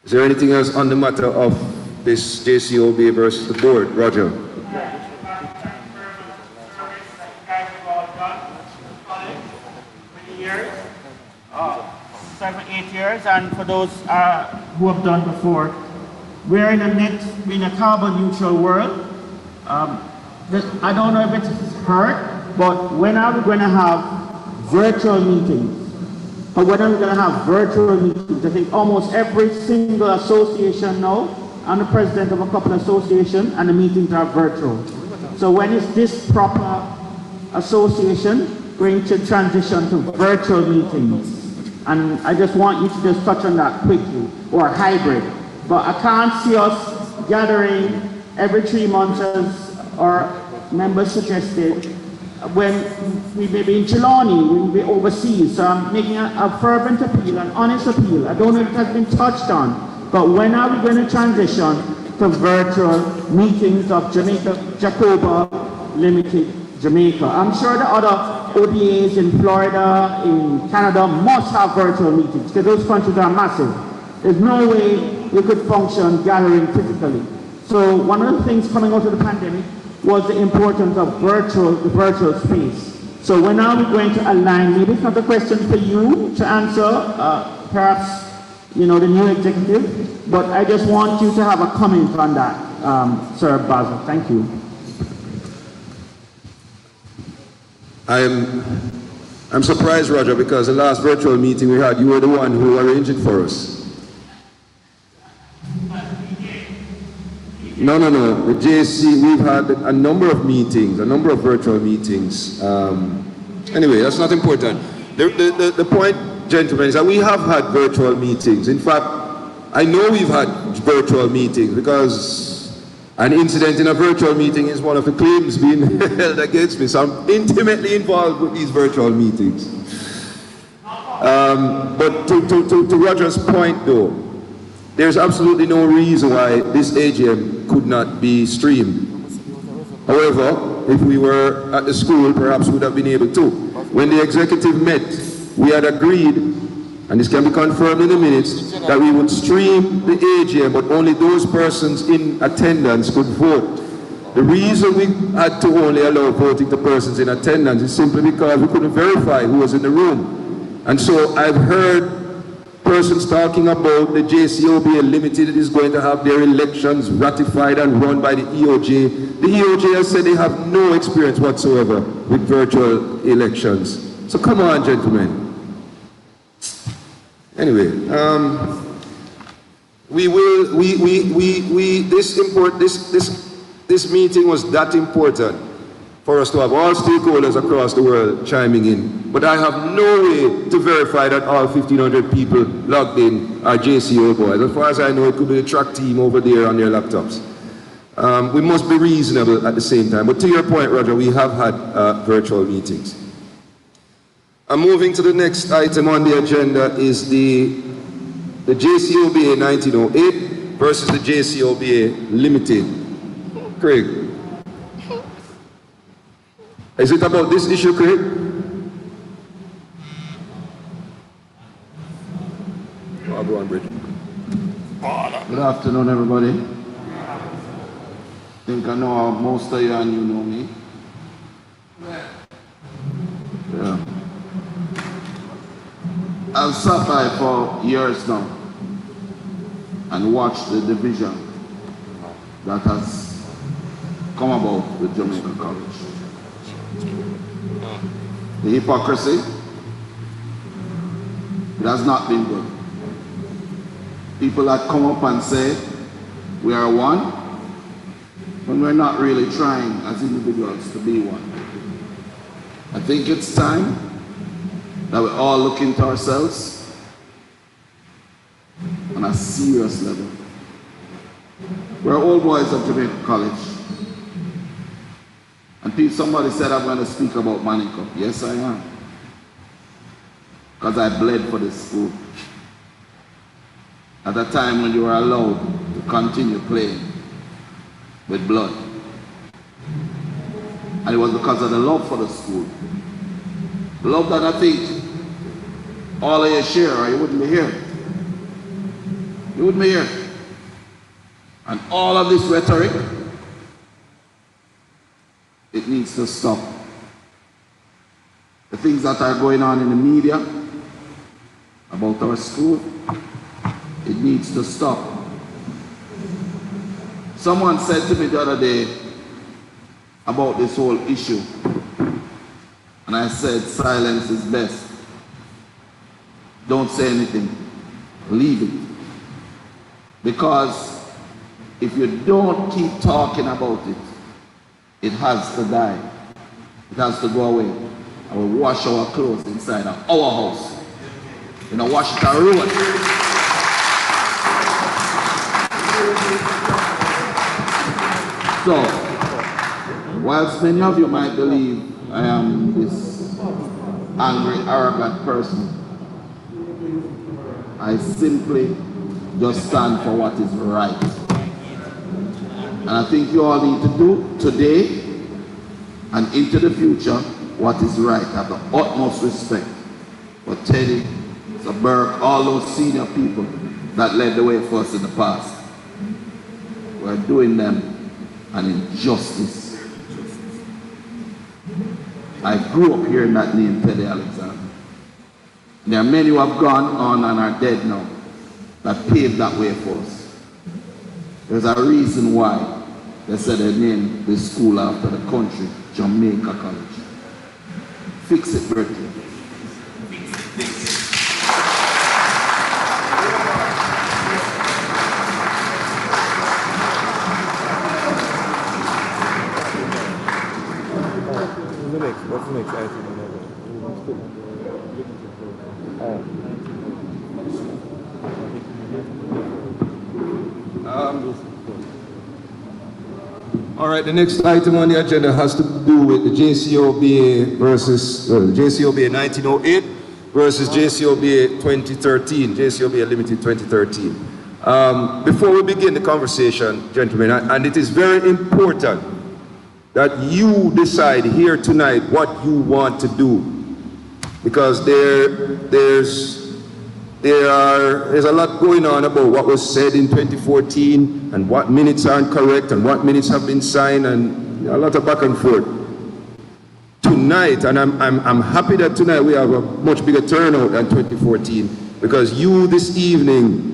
S1: Is there anything else on the matter of this JCOB versus the board? Roger.
S14: For 8 years, and for those who have done before, we're in a carbon neutral world. I don't know if it's hurt, but when are we going to have virtual meetings? But when are we going to have virtual meetings? I think almost every single association now, I'm the president of a couple of associations, and the meetings are virtual. So when is this proper association going to transition to virtual meetings? And I just want you to just touch on that quickly, or hybrid. But I can't see us gathering every 3 months as our members suggested, when we may be in Chilani, we will be overseas. So I'm making a fervent appeal, an honest appeal. I don't know if it has been touched on, but when are we going to transition to virtual meetings of Jcoba Limited Jamaica? I'm sure the other ODAs in Florida, in Canada must have virtual meetings because those countries are massive. There's no way we could function gathering physically. So one of the things coming out of the pandemic was the importance of the virtual space. So when are we going to align? Maybe it's not a question for you to answer, perhaps the new executive, but I just want you to have a comment on that, Sir Basil. Thank you.
S1: I'm surprised, Roger, because the last virtual meeting we had, you were the one who arranged it for us. No. The JC, we've had a number of meetings, a number of virtual meetings. Anyway, that's not important. The point, gentlemen, is that we have had virtual meetings. In fact, I know we've had virtual meetings because an incident in a virtual meeting is one of the claims being held against me. So I'm intimately involved with these virtual meetings. But to Roger's point, though, there's absolutely no reason why this AGM could not be streamed. However, if we were at the school, perhaps we would have been able to. When the executive met, we had agreed, and this can be confirmed in the minutes, that we would stream the AGM, but only those persons in attendance could vote. The reason we had to only allow voting to persons in attendance is simply because we couldn't verify who was in the room. And so I've heard persons talking about the JCOBA Limited is going to have their elections ratified and run by the EOJ. The EOJ has said they have no experience whatsoever with virtual elections. So come on, gentlemen. Anyway, this meeting was that important for us to have all stakeholders across the world chiming in. But I have no way to verify that all 1,500 people logged in are JCO boys. As far as I know, it could be the track team over there on their laptops. We must be reasonable at the same time. But to your point, Roger, we have had virtual meetings. I'm moving to the next item on the agenda is the JCOBA 1908 versus the JCOBA Limited. Craig. Is it about this issue, Craig? I'll go on, Bridget.
S11: Good afternoon, everybody. I think I know most of you and you know me. Yeah. I've sat by for years now and watched the division that has come about with Jamaica College. The hypocrisy, it has not been good. People that come up and say, we are one, when we're not really trying as individuals to be one. I think it's time that we all look into ourselves and
S12: on a serious level. We're all boys of Jamaica College. And somebody said I'm going to speak about Monaco. Yes, I am. Because I bled for this school. At a time when you were allowed to continue playing with blood. And it was because of the love for the school. Love that I think all of you share, or you wouldn't be here. You wouldn't be here. And all of this rhetoric, it needs to stop. The things that are going on in the media about our school, it needs to stop. Someone said to me the other day about this whole issue, and I said silence is best. Don't say anything. Leave it. Because if you don't keep talking about it, it has to die. It has to go away. I will wash our clothes inside of our house. You know, wash it and ruin. So, whilst many of you might believe I am this angry, arrogant person, I simply just stand for what is right. And I think you all need to do today and into the future what is right. I have the utmost respect for Teddy, Sir Burke, all those senior people that led the way for us in the past. We're doing them an injustice. I grew up hearing that name, Teddy Alexander. There are many who have gone on and are dead now that paved that way for us. There's a reason why they said they named the school after the country, Jamaica College. Fix it, Bertie.
S1: What's the next item? All right, the next item on the agenda has to do with the JCOBA versus JCOBA 1908 versus JCOBA 2013, JCOBA Limited 2013. Before we begin the conversation, gentlemen, and it is very important that you decide here tonight what you want to do, because there's a lot going on about what was said in 2014 and what minutes aren't correct and what minutes have been signed and a lot of back and forth. Tonight, and I'm happy that tonight we have a much bigger turnout than 2014, because you this evening,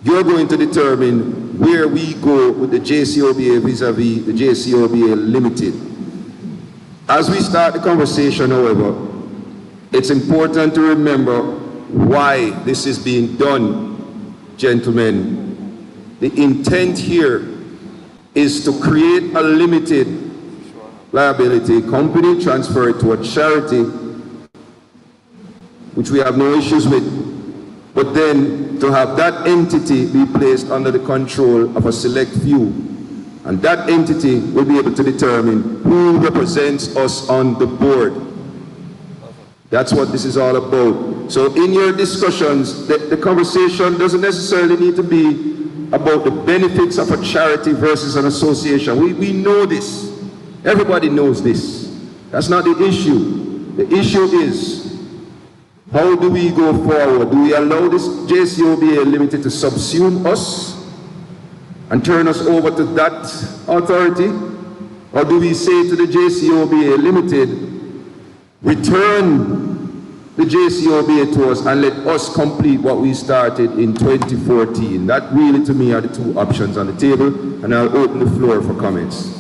S1: you're going to determine where we go with the JCOBA vis-a-vis the JCOBA Limited. As we start the conversation, however, it's important to remember why this is being done, gentlemen. The intent here is to create a limited liability company, transfer it to a charity, which we have no issues with, but then to have that entity be placed under the control of a select few. And that entity will be able to determine who represents us on the board. That's what this is all about. So in your discussions, the conversation doesn't necessarily need to be about the benefits of a charity versus an association. We know this. Everybody knows this. That's not the issue. The issue is, how do we go forward? Do we allow this JCOBA Limited to subsume us and turn us over to that authority? Or do we say to the JCOBA Limited, return the JCOBA to us and let us complete what we started in 2014? That really, to me, are the two options on the table, and I'll open the floor for comments.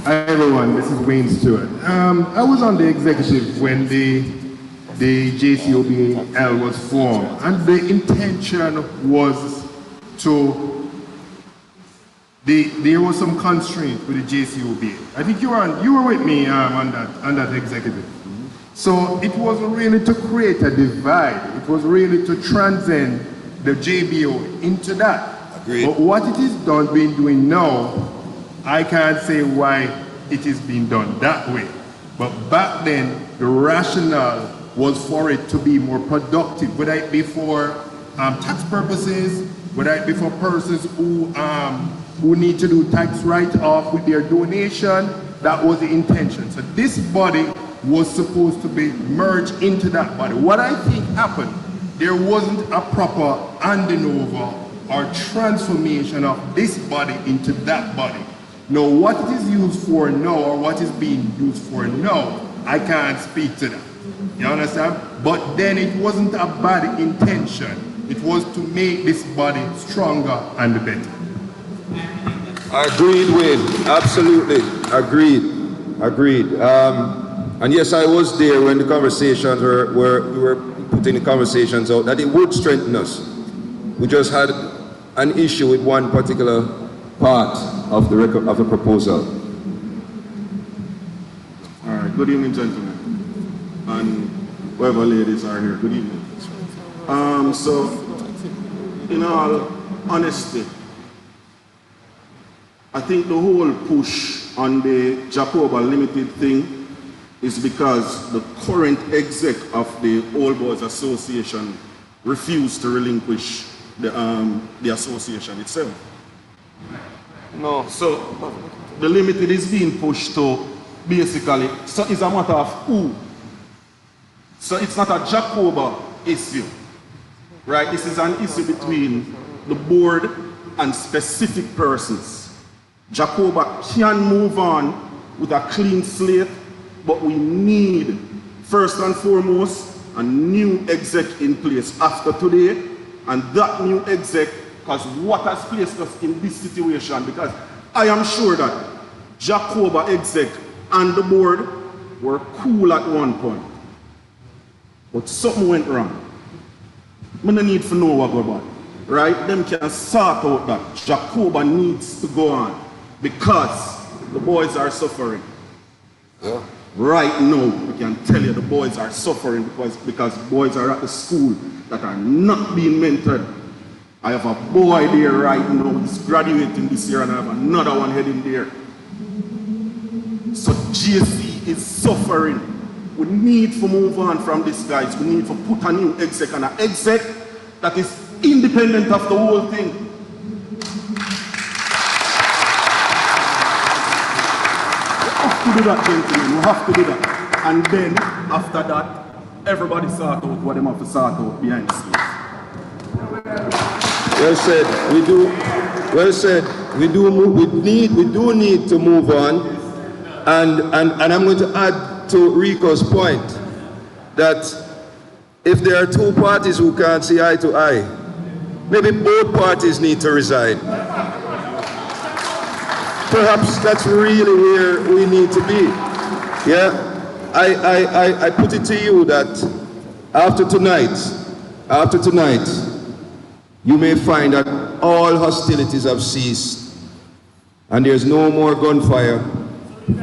S11: Hi everyone, this is Wayne Stewart. I was on the executive when the JCOBL was formed, and the intention was to there was some constraint with the JCOB. I think you were with me on that executive. So it wasn't really to create a divide. It was really to transcend the JBO into that.
S1: Agreed.
S11: But what it is being doing now, I can't say why it is being done that way. But back then, the rationale was for it to be more productive, whether it be for tax purposes, whether it be for persons who need to do tax write-off with their donation. That was the intention. So this body was supposed to be merged into that body. What I think happened, there wasn't a proper handing over or transformation of this body into that body. Now, what it is used for now, or what is being used for now, I can't speak to that. You understand? But then it wasn't a bad intention. It was to make this body stronger and better.
S1: Agreed, Wayne. Absolutely. Agreed. And yes, I was there when the conversations we were putting the conversations out that it would strengthen us. We just had an issue with one particular part of the proposal.
S16: All right. Good evening, gentlemen, and whoever ladies are here. Good evening. So, in all honesty, I think the whole push on the Jcoba Limited thing is because the current exec of the Old Boys Association refused to relinquish the association itself. No, so the limited is being pushed to basically, so it's a matter of who. So it's not a Jcoba issue, right? This is an issue between the board and specific persons. Jcoba can move on with a clean slate, but we need, first and foremost, a new exec in place after today, and that new exec, because what has placed us in this situation, because I am sure that Jcoba exec and the board were cool at one point, but something went wrong. I don't need to know what go on, right? Them can sort out that Jcoba needs to go on because the boys are suffering. Yeah. Right now, we can tell you the boys are suffering because boys are at the school that are not being mentored. I have a boy there right now, he's graduating this year, and I have another one heading there. So GSC is suffering. We need to move on from this, guys. We need to put a new exec, and an exec that is independent of the whole thing. We have to do that, gentlemen. We have to do that. And then, after that, everybody sort out what they have to sort out behind the scenes.
S1: Well said. We do. Well said. We do need to move on, and I'm going to add to Rico's point that if there are two parties who can't see eye to eye, maybe both parties need to resign. Perhaps that's really where we need to be. Yeah, I put it to you that after tonight, you may find that all hostilities have ceased and there's no more gunfire,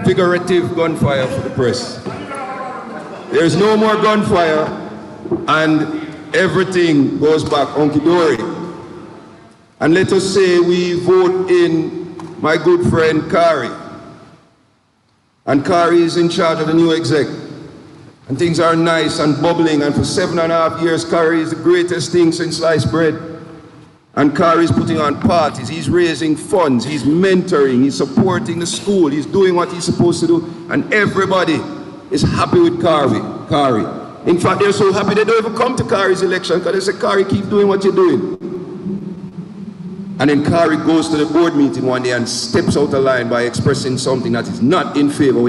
S1: figurative gunfire for the press. There's no more gunfire and everything goes back hunky-dory. And let us say we vote in my good friend Kari. And Kari is in charge of the new exec. And things are nice and bubbling, and for 7.5 years, Kari is the greatest thing since sliced bread. And Kari is putting on parties, he's raising funds, he's mentoring, he's supporting the school, he's doing what he's supposed to do, and everybody is happy with Kari. In fact, they're so happy they don't even come to Kari's election, because they say, Kari, keep doing what you're doing. And then Kari goes to the board meeting one day and steps out of line by expressing something that is not in favor with